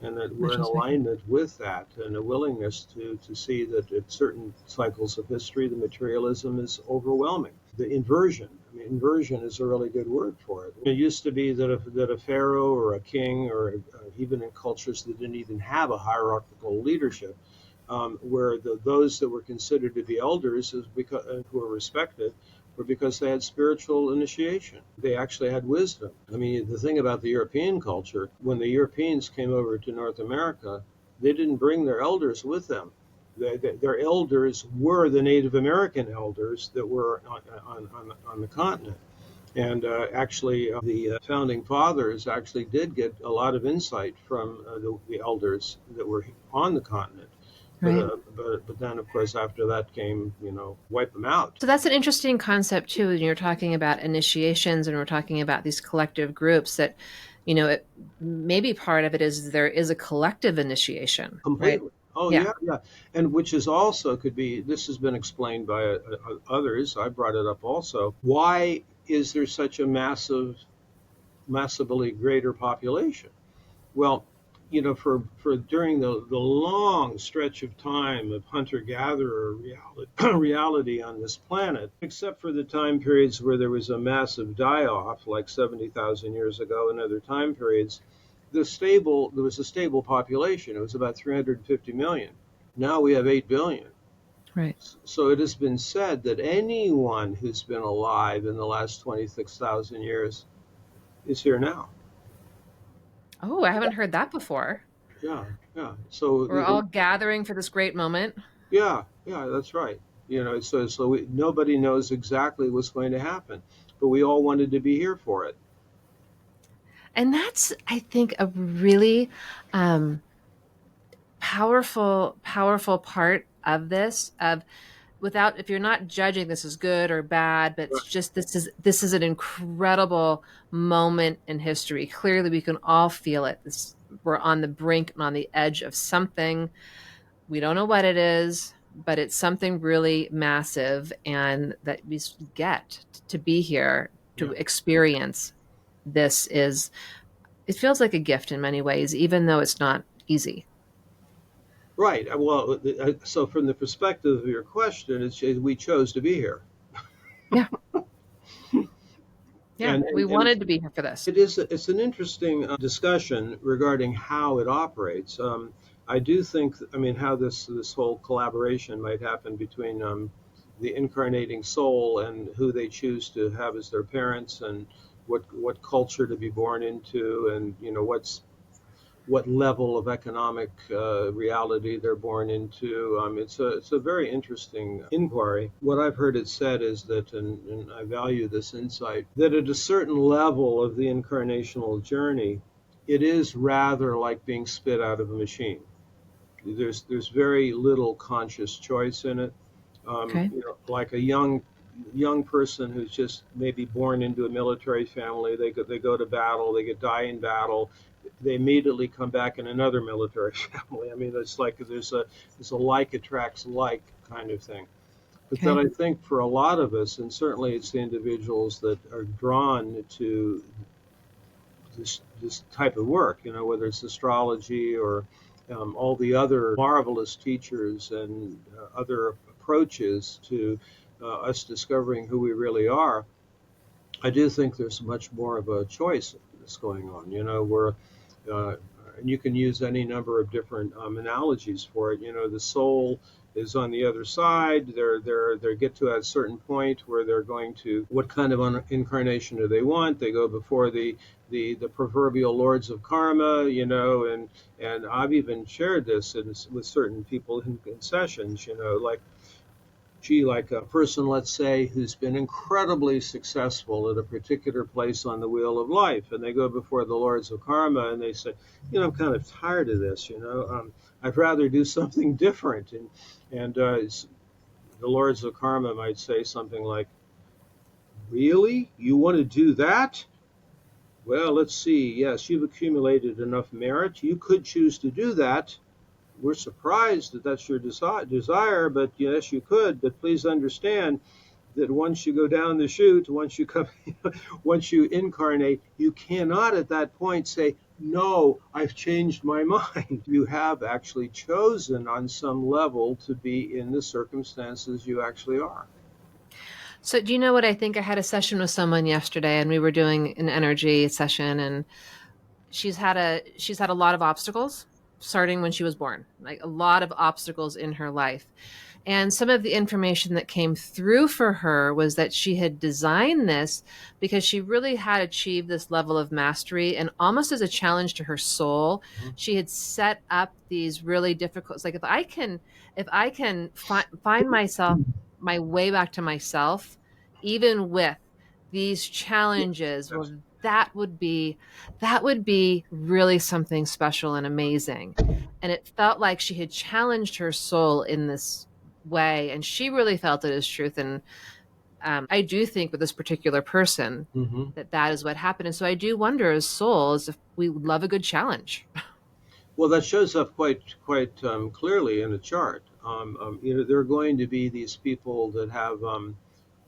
and that we're in Natural cycle. alignment with that, and a willingness to see that at certain cycles of history, the materialism is overwhelming. The inversion. I mean, inversion is a really good word for it. It used to be that a pharaoh or a king, or even in cultures that didn't even have a hierarchical leadership, where those that were considered to be elders who were respected were because they had spiritual initiation. They actually had wisdom. I mean, the thing about the European culture, when the Europeans came over to North America, they didn't bring their elders with them. their elders were the Native American elders that were on the continent. And actually, the founding fathers actually did get a lot of insight from the elders that were on the continent. Right. But then, of course, after that came, wipe them out. So that's an interesting concept too. When you're talking about initiations and we're talking about these collective groups that, maybe part of it is there is a collective initiation, right? Completely. Oh, Yeah. yeah, yeah. And which is also could be, this has been explained by others. I brought it up also. Why is there such a massively greater population? Well, for during the long stretch of time of hunter-gatherer reality on this planet, except for the time periods where there was a massive die-off, like 70,000 years ago, and other time periods, there was a stable population. It was about 350 million. Now we have 8 billion. Right. So it has been said that anyone who's been alive in the last 26,000 years is here now. Oh, I haven't heard that before. Yeah, yeah. So We're all gathering for this great moment. yeah, yeah, that's right. Nobody knows exactly what's going to happen, but we all wanted to be here for it. And that's, I think, a really powerful part of this, of without, if you're not judging this as good or bad, but it's just, this is an incredible moment in history. Clearly we can all feel it. We're on the brink and on the edge of something. We don't know what it is, but it's something really massive, and that we get to be here to Yeah. experience this it feels like a gift in many ways, even though it's not easy. Right. Well, so from the perspective of your question, we chose to be here. Yeah. Yeah. We And wanted to be here for this. it's an interesting discussion regarding how it operates. I do think, I mean, how this whole collaboration might happen between the incarnating soul and who they choose to have as their parents, and what culture to be born into, and what level of economic reality they're born into. It's a very interesting inquiry. What I've heard it said is that, and I value this insight, that at a certain level of the incarnational journey, it is rather like being spit out of a machine. There's very little conscious choice in it. Okay. Like a young person who's just maybe born into a military family, they go to battle, they die in battle, they immediately come back in another military family. I mean, it's like there's a like attracts like kind of thing. But then Okay. I think for a lot of us, and certainly it's the individuals that are drawn to this type of work, whether it's astrology or all the other marvelous teachers and other approaches to us discovering who we really are, I do think there's much more of a choice that's going on. Where and you can use any number of different analogies for it. The soul is on the other side. They get to a certain point where they're going to, what kind of incarnation do they want? They go before the proverbial lords of karma, and I've even shared this with certain people in sessions, like a person, let's say, who's been incredibly successful at a particular place on the wheel of life, and they go before the lords of karma and they say, I'm kind of tired of this, I'd rather do something different. And the lords of karma might say something like, really? You want to do that? Well, let's see. Yes, you've accumulated enough merit. You could choose to do that. We're surprised that that's your desire, but yes, you could. But please understand that once you go down the chute, once you incarnate, you cannot at that point say, no, I've changed my mind. You have actually chosen on some level to be in the circumstances you actually are. So do you know what I think? I had a session with someone yesterday, and we were doing an energy session, and she's had a lot of obstacles starting when she was born, like a lot of obstacles in her life. And some of the information that came through for her was that she had designed this because she really had achieved this level of mastery, and almost as a challenge to her soul, Mhm. she had set up these really difficult, it's like, if I can find myself, my way back to myself, even with these challenges, Yes. well, that would be really something special and amazing. And it felt like she had challenged her soul in this way, and she really felt it as truth. And I do think with this particular person Hmm. that that is what happened. And so I do wonder, as souls, if we love a good challenge. Well, that shows up quite clearly in a chart. There are going to be these people that have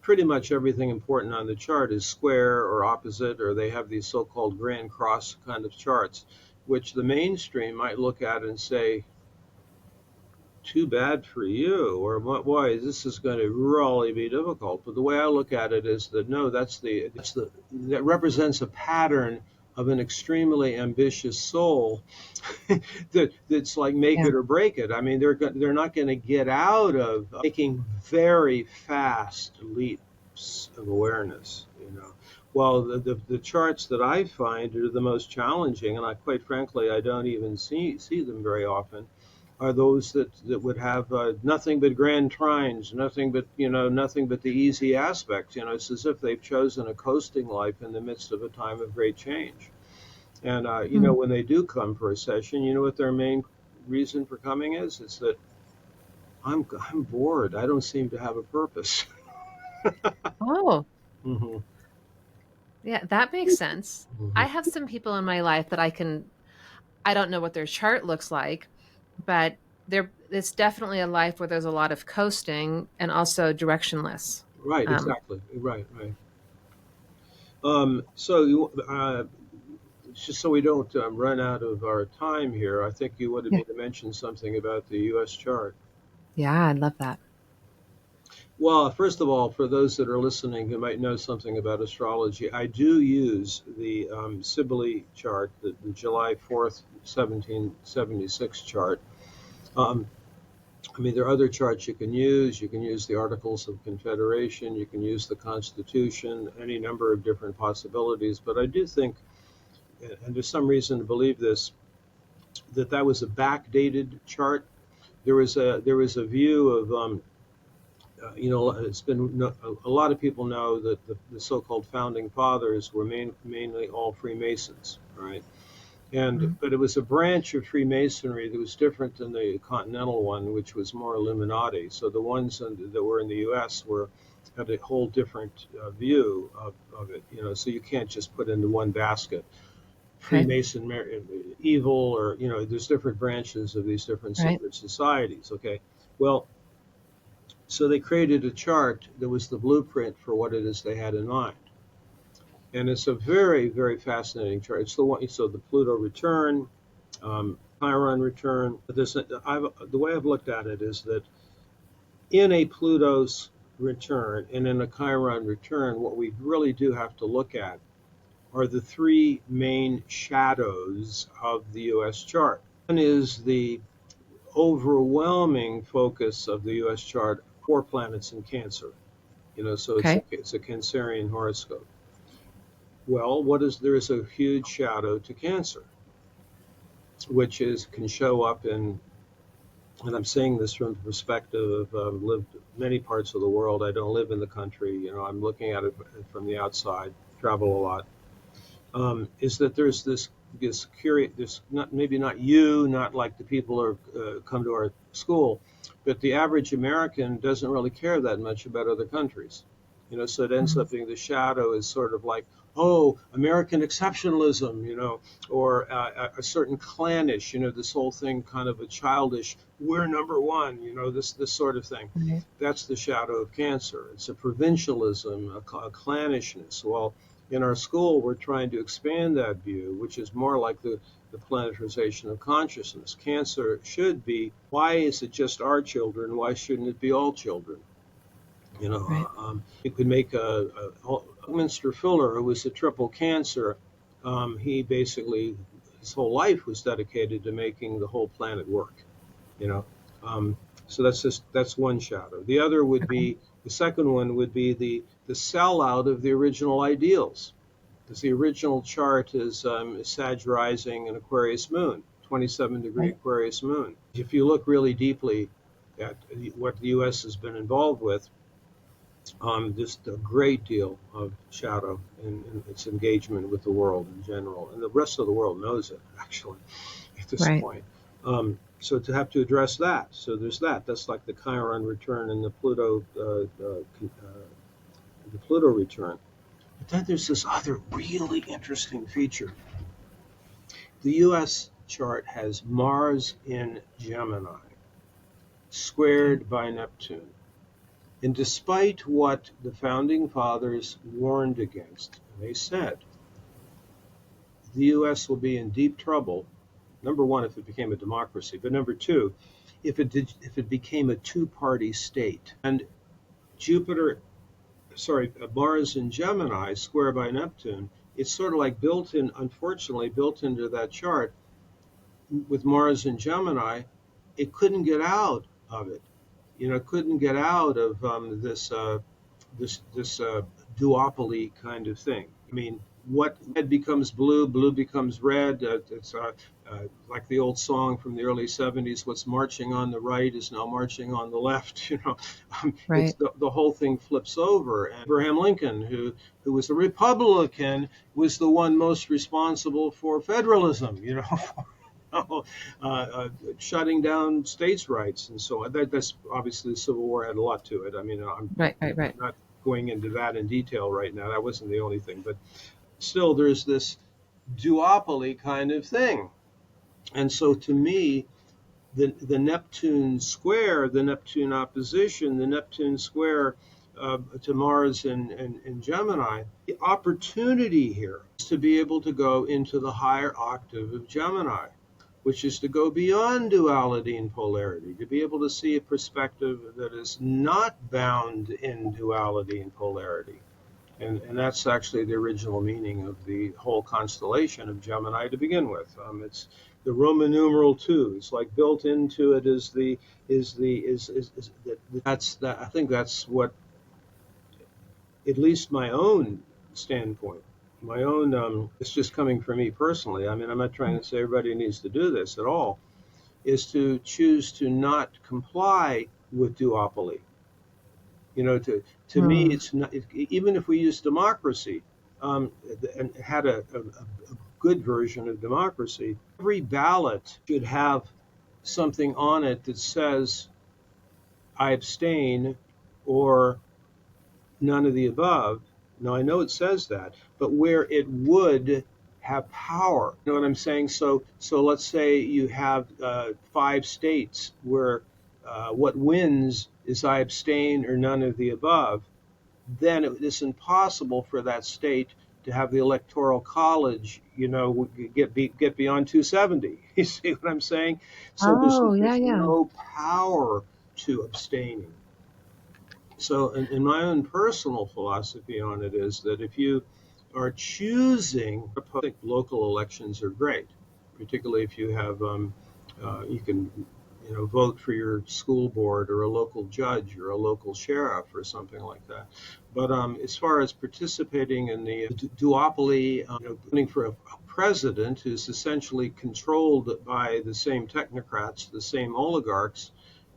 pretty much everything important on the chart is square or opposite, or they have these so-called grand cross kind of charts, which the mainstream might look at and say, too bad for you, or boy, this is going to really be difficult. But the way I look at it is that no, that represents a pattern of an extremely ambitious soul that's like make Yeah. it or break it. I mean, they're not going to get out of making very fast leaps of awareness. Well, the charts that I find are the most challenging, and I quite frankly I don't even see them very often, are those that would have nothing but grand trines, nothing but the easy aspects. It's as if they've chosen a coasting life in the midst of a time of great change. And Hmm. when they do come for a session, you know what their main reason for coming is? It's that I'm bored. I don't seem to have a purpose. Oh, Hmm. yeah, that makes sense. I Hmm. have some people in my life that I don't know what their chart looks like, but it's definitely a life where there's a lot of coasting and also directionless. Right, Um, exactly. Right, right. So just so we don't run out of our time here, I think you wanted yeah. me to mention something about the U.S. chart. Yeah, I love that. Well, first of all, for those that are listening who might know something about astrology, I do use the Sibylle chart, the July 4th, 1776 chart. Um, I mean, there are other charts you can use. You can use the Articles of Confederation, you can use the Constitution, any number of different possibilities. But I do think, and there's some reason to believe this, that was a backdated chart. There was a view of it's been a lot of people know that the so-called founding fathers were mainly all Freemasons, right? And Mhm. but it was a branch of Freemasonry that was different than the Continental one, which was more Illuminati. So the ones that were in the U.S. had a whole different view of it. So you can't just put into one basket Okay. Freemason evil, or there's different branches of these different Right. secret societies. Okay, well, so they created a chart that was the blueprint for what it is they had in mind. And it's a very, very fascinating chart. It's the one, so the Pluto return, Chiron return. The way I've looked at it is that in a Pluto's return and in a Chiron return, what we really do have to look at are the three main shadows of the U.S. chart. One is the overwhelming focus of the U.S. chart, 4 planets in Cancer. So it's a, Okay. it's a Cancerian horoscope. Well, there is a huge shadow to Cancer, which can show up and I'm saying this from the perspective of lived many parts of the world. I don't live in the country. I'm looking at it from the outside, travel a lot. Is that there's this curious, this not maybe not you, not like the people who come to our school, but the average American doesn't really care that much about other countries. So it ends Mhm. up being the shadow is sort of like, oh, American exceptionalism, or a certain clannish, this whole thing kind of a childish, we're number one, this sort of thing. Right. That's the shadow of Cancer. It's a provincialism, a clannishness. Well, in our school, we're trying to expand that view, which is more like the planetarization of consciousness. Cancer should be, why is it just our children? Why shouldn't it be all children? Right. You could make Minster Fuller, who was a triple Cancer. He basically, his whole life was dedicated to making the whole planet work. You know, um, So that's one shadow. The other would Okay. be the second one would be the sellout of the original ideals, because the original chart is Sag rising and Aquarius moon, 27-degree Right. Aquarius moon. If you look really deeply at what the U.S. has been involved with, just a great deal of shadow in its engagement with the world in general, and the rest of the world knows it actually at this Right. point. So to have to address that, so there's that. That's like the Chiron return and the Pluto return. But then there's this other really interesting feature. The U.S. chart has Mars in Gemini, Okay. squared by Neptune. And despite what the founding fathers warned against, they said the U.S. will be in deep trouble. Number one, if it became a democracy, but number two, if it became a two-party state. And Mars in Gemini, square by Neptune, it's sort of like unfortunately, built into that chart with Mars in Gemini. It couldn't get out of it. It couldn't get out of this duopoly kind of thing. I mean, what red becomes blue, blue becomes red. It's like the old song from the early '70s. What's marching on the right is now marching on the left. It's Right. the whole thing flips over. And Abraham Lincoln, who was a Republican, was the one most responsible for federalism. Shutting down states' rights and so on. That's obviously the Civil War had a lot to it. I mean, Right. Right. I'm Right. not going into that in detail right now. That wasn't the only thing, but still, there's this duopoly kind of thing. And so, to me, the Neptune square, the Neptune opposition, the Neptune square to Mars and Gemini, the opportunity here is to be able to go into the higher octave of Gemini, which is to go beyond duality and polarity, to be able to see a perspective that is not bound in duality and polarity. And that's actually the original meaning of the whole constellation of Gemini to begin with. It's the Roman numeral two. It's like built into it is that's that. I think that's what, at least my own standpoint, my own. It's just coming from me personally. I mean, I'm not trying to say everybody needs to do this at all. Is to choose to not comply with duopoly. To me, Hmm. it's not, even if we use democracy, and had a good version of democracy, every ballot should have something on it that says, I abstain, or none of the above. Now, I know it says that, but where it would have power. You know what I'm saying? So let's say you have 5 states where what wins is I abstain or none of the above. Then it is impossible for that state to have the electoral college, get beyond 270. You see what I'm saying? So Oh, yeah. there's Yeah. no power to abstaining. So, in my own personal philosophy on it is that if you are choosing, I think local elections are great, particularly if you have, you can, vote for your school board or a local judge or a local sheriff or something like that. But as far as participating in the duopoly, voting for a president who's essentially controlled by the same technocrats, the same oligarchs,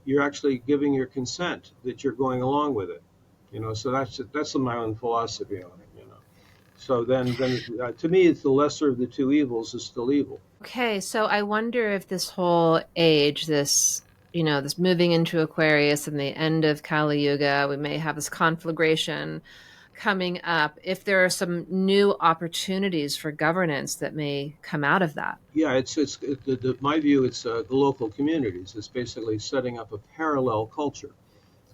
you're actually giving your consent that you're going along with it. So that's my own philosophy on it. So then to me, it's the lesser of the two evils is still evil. Okay, so I wonder if this whole age, this moving into Aquarius and the end of Kali Yuga, we may have this conflagration coming up, if there are some new opportunities for governance that may come out of that. Yeah, my view. It's the local communities. It's basically setting up a parallel culture.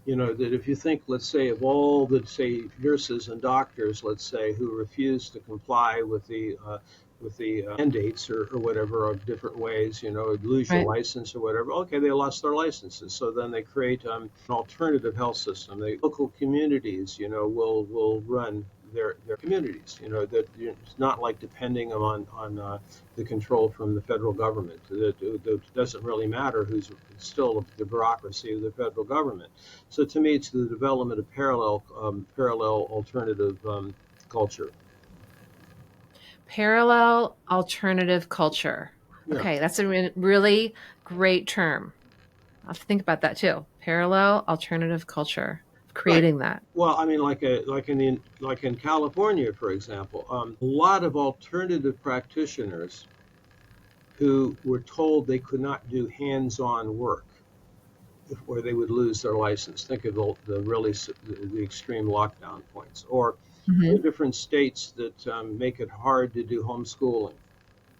That if you think, let's say, of all the, say, nurses and doctors, let's say, who refuse to comply with the mandates or whatever of different ways, lose your Right. license or whatever. Okay, they lost their licenses, so then they create an alternative health system. The local communities, will run their communities. That it's not like depending on the control from the federal government. It doesn't really matter who's still the bureaucracy of the federal government. So to me, it's the development of parallel alternative culture. Parallel alternative culture. Yeah. Okay, that's a really great term. I'll have to think about that too. Parallel alternative culture. Right. Creating that. Well, I mean, like in California, for example, a lot of alternative practitioners who were told they could not do hands-on work, or they would lose their license. Think of the extreme lockdown points, or there are Hmm. different states that make it hard to do homeschooling.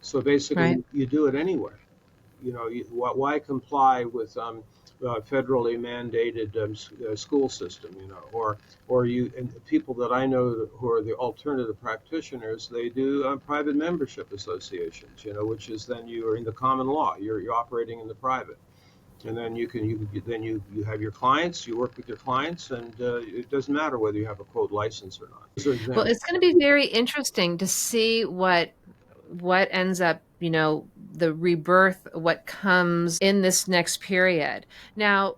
So basically, Right. you do it anyway. Why comply with federally mandated school system? Or you and people that I know who are the alternative practitioners, they do private membership associations. Which is then you are in the common law. You're operating in the private, and then you have your clients. You work with your clients, and it doesn't matter whether you have a quote license or not. Those are Well, examples. it's going to be very interesting to see what ends up, the rebirth, what comes in this next period. Now,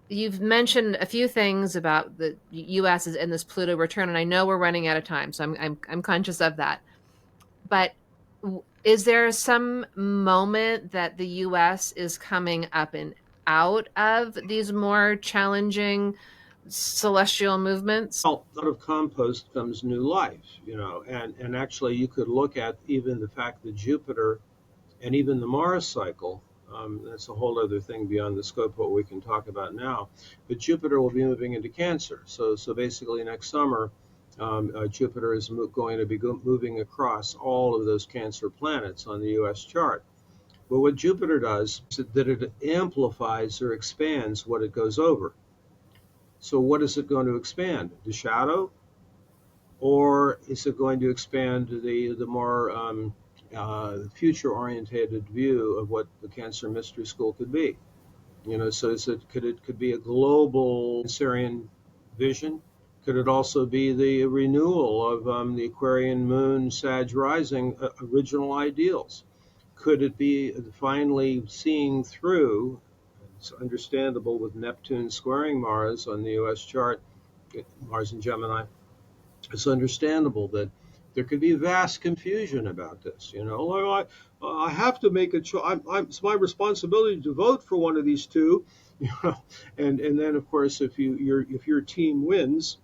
you've mentioned a few things about the U.S. is in this Pluto return, and I know we're running out of time, so I'm conscious of that. But is there some moment that the U.S. is coming up and out of these more challenging celestial movements? Well, out of compost comes new life, and actually you could look at even the fact that Jupiter and even the Mars cycle. That's a whole other thing beyond the scope of what we can talk about now. But Jupiter will be moving into Cancer. So basically, next summer, Jupiter is going to be moving across all of those Cancer planets on the U.S. chart. But what Jupiter does is that it amplifies or expands what it goes over. So what is it going to expand? The shadow, or is it going to expand the more future orientated view of what the Cancer Mystery School could be? So could be a global Cancerian vision? Could it also be the renewal of the Aquarian Moon Sag rising original ideals? Could it be finally seeing through? It's understandable with Neptune squaring Mars on the U.S. chart, Mars and Gemini. It's understandable that there could be vast confusion about this. Like I have to make a choice. It's my responsibility to vote for one of these two. You know, and then of course if your team wins,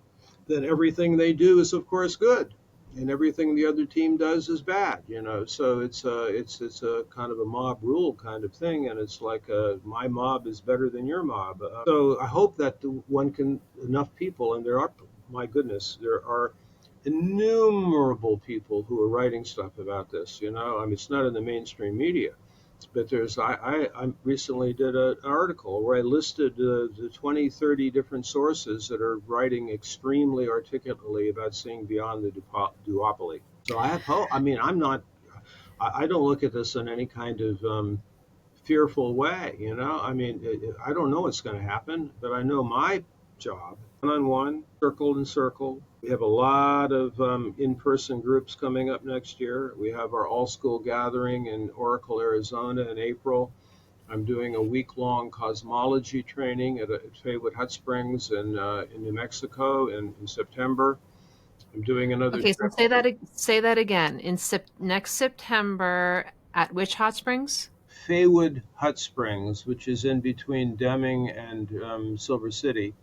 then everything they do is of course good, and everything the other team does is bad. So it's a kind of a mob rule kind of thing, and it's like my mob is better than your mob. So I hope that one can enough people, and there are, my goodness, there are innumerable people who are writing stuff about this. I mean, it's not in the mainstream media, but I recently did an article where I listed the 20, 30 different sources that are writing extremely articulately about seeing beyond the duopoly. So I have hope. I mean, I don't look at this in any kind of fearful way. I mean, I don't know what's going to happen, but I know my job, one-on-one, circle and circle. We have a lot of in-person groups coming up next year. We have our all-school gathering in Oracle, Arizona in April. I'm doing a week-long cosmology training at Faywood Hot Springs in New Mexico in September. I'm doing another Okay, so trip. say that again. Next September at which hot springs? Faywood Hot Springs, which is in between Deming and Silver City,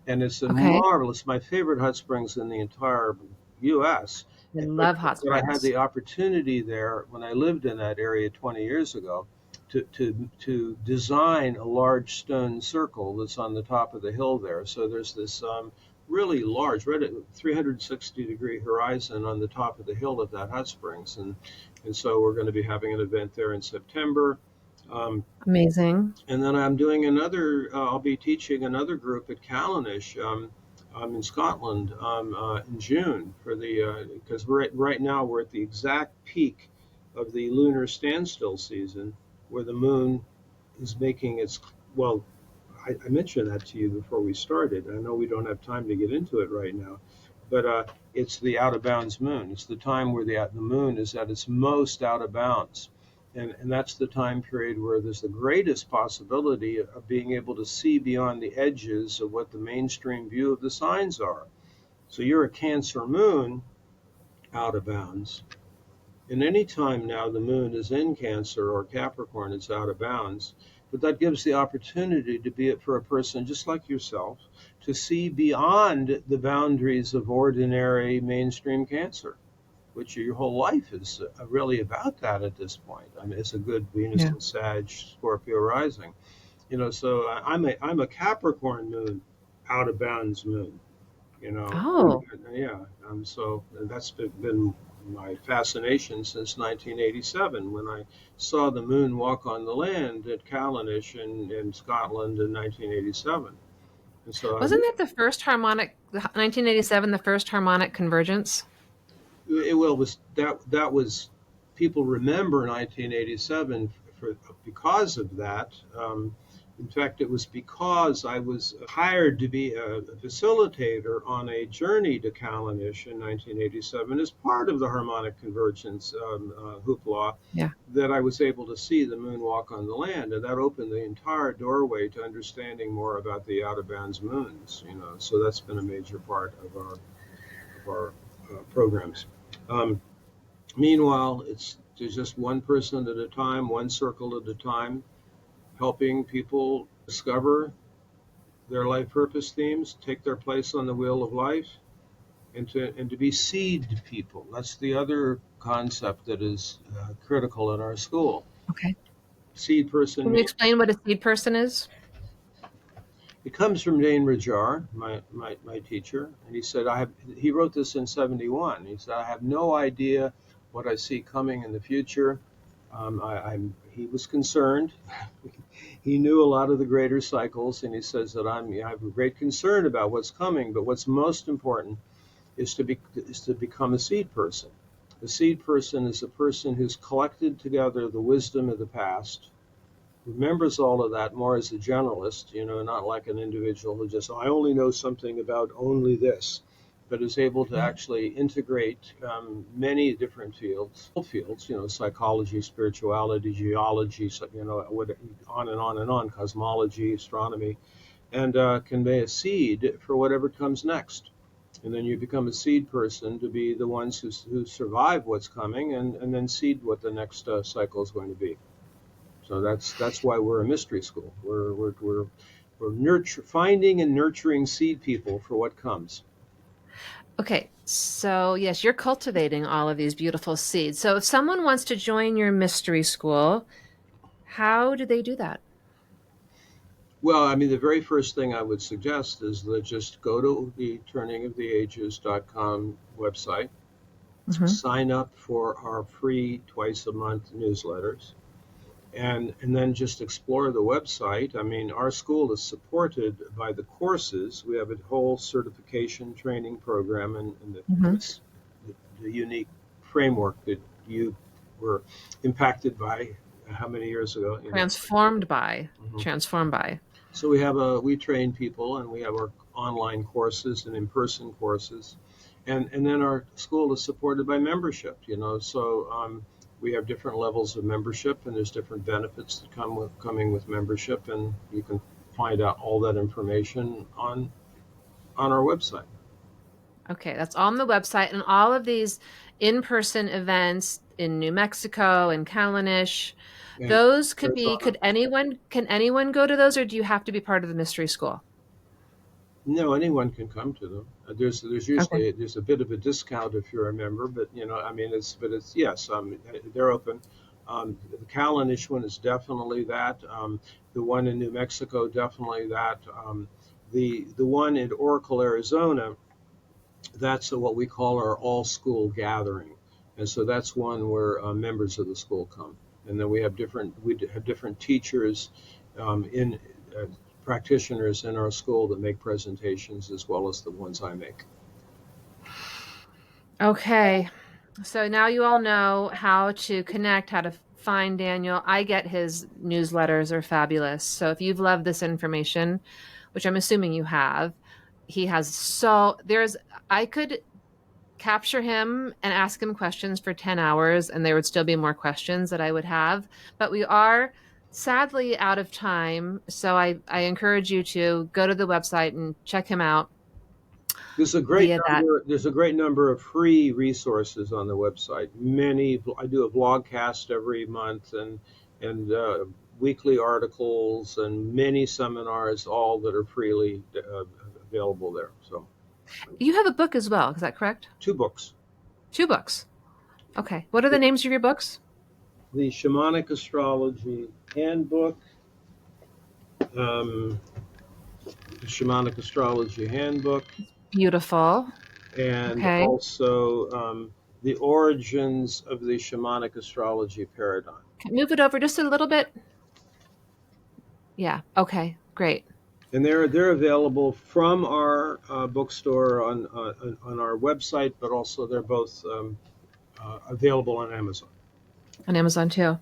and it's a Okay. marvelous, my favorite hot springs in the entire U.S. I But, love hot but I had springs. the opportunity there when I lived in that area 20 years ago to design a large stone circle that's on the top of the hill there. So there's this really large, right at 360-degree horizon on the top of the hill of that hot springs, and so we're going to be having an event there in September. Um, Amazing. and then I'm doing another. I'll be teaching another group at Callanish in Scotland in June for the because right now we're at the exact peak of the lunar standstill season, where the moon is making its well. I mentioned that to you before we started. I know we don't have time to get into it right now, but it's the out of bounds moon. It's the time where the moon is at its most out of bounds. And that's the time period where there's the greatest possibility of being able to see beyond the edges of what the mainstream view of the signs are. So you're a Cancer moon out of bounds. And any time now the moon is in Cancer or Capricorn, it's out of bounds. But that gives the opportunity to be it for a person just like yourself to see beyond the boundaries of ordinary mainstream Cancer, which your whole life is really about that at this point. I mean, it's a good Venus Yeah. and Sag Scorpio rising. So I'm a Capricorn moon, out of bounds moon. Oh, Yeah. So that's been my fascination since 1987 when I saw the moon walk on the land at Callanish in Scotland in 1987. And so I, wasn't that the first harmonic, 1987, the first harmonic convergence? it well was that was people remember 1987 for because of that. In fact, it was because I was hired to be a facilitator on a journey to Callanish in 1987 as part of the harmonic convergence hoopla Yeah. that I was able to see the moon walk on the land, and that opened the entire doorway to understanding more about the out of bounds moons. So that's been a major part of our programs. Um, Meanwhile, there's just one person at a time, one circle at a time, helping people discover their life purpose themes, take their place on the wheel of life, and to be seed people. That's the other concept that is critical in our school. Okay. Seed person Can you means explain what a seed person is? it comes from Dane Rajar, my teacher, and he wrote this in '71. He said, I have no idea what I see coming in the future. He was concerned. He knew a lot of the greater cycles, and he says that I have a great concern about what's coming. But what's most important is to become a seed person. A seed person is a person who's collected together the wisdom of the past, remembers all of that more as a generalist, not like an individual who just, I only know something about only this, but is able to Yeah. actually integrate many different fields, psychology, spirituality, geology, on and on and on, cosmology, astronomy, and convey a seed for whatever comes next. And then you become a seed person to be the ones who survive what's coming and then seed what the next cycle is going to be. So that's why we're a mystery school. We're finding and nurturing seed people for what comes. Okay. So, yes, you're cultivating all of these beautiful seeds. So, if someone wants to join your mystery school, how do they do that? Well, I mean, the very first thing I would suggest is that just go to the turningoftheages.com website, Hmm. sign up for our free twice a month newsletters, and then just explore the website. I mean, our school is supported by the courses. We have a whole certification training program and Hmm. the unique framework that you were impacted by how many years ago, Transformed by. Mhm. Transformed by. So we train people and we have our online courses and in-person courses. And then our school is supported by membership. So we have different levels of membership, and there's different benefits that coming with membership, and you can find out all that information on our website. Okay, that's on the website, and all of these in-person events in New Mexico and Callanish, And those could be, Arizona. can anyone go to those, or do you have to be part of the mystery school? No, anyone can come to them. There's Okay. usually there's a bit of a discount if you're a member, but I mean it's yes, they're open. The Callanish one is definitely that. The one in New Mexico definitely that. The one in Oracle, Arizona, that's what we call our all school gathering, and so that's one where members of the school come, and then we have different teachers in practitioners in our school that make presentations as well as the ones I make. Okay. So now you all know how to connect, how to find Daniel. I get his newsletters are fabulous. So if you've loved this information, which I'm assuming you have, He has I could capture him and ask him questions for 10 hours, and there would still be more questions that I would have. But we are sadly out of time. So I encourage you to go to the website and check him out There's a great via that. number. There's a great number of free resources on the website. Many. I do a blogcast every month, and weekly articles, and many seminars, all that are freely available there. So, You have a book as well. Is that correct? 2 books: Two books. Okay. What are the names of your books? the Shamanic Astrology Handbook, um, the Shamanic Astrology Handbook, Beautiful. and Okay. also the origins of the Shamanic Astrology paradigm. Move it over just a little bit. Yeah. Okay. Great. And they're available from our bookstore on our website, but also they're both available on Amazon. On Amazon too.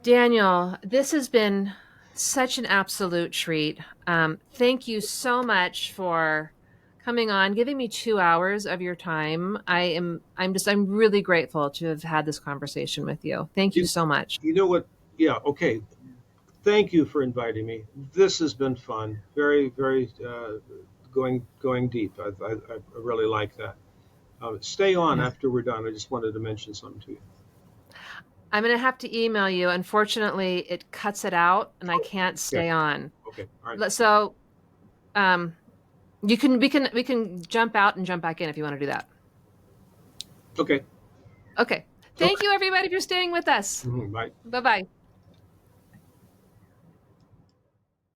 Daniel, this has been such an absolute treat. Thank you so much for coming on, giving me 2 hours of your time. I'm really grateful to have had this conversation with you. Thank you You, so much. you know what? Yeah, okay. Thank you for inviting me. This has been fun. Very, very going deep. I really like that. Stay on Yeah. after we're done. I just wanted to mention something to you. I'm going to have to email you. Unfortunately, it cuts it out and I can't Okay. stay on. Okay. All right. So, um, we can jump out and jump back in if you want to do that. Okay. Okay. Okay. Thank you everybody for staying with us. Bye. Bye-bye.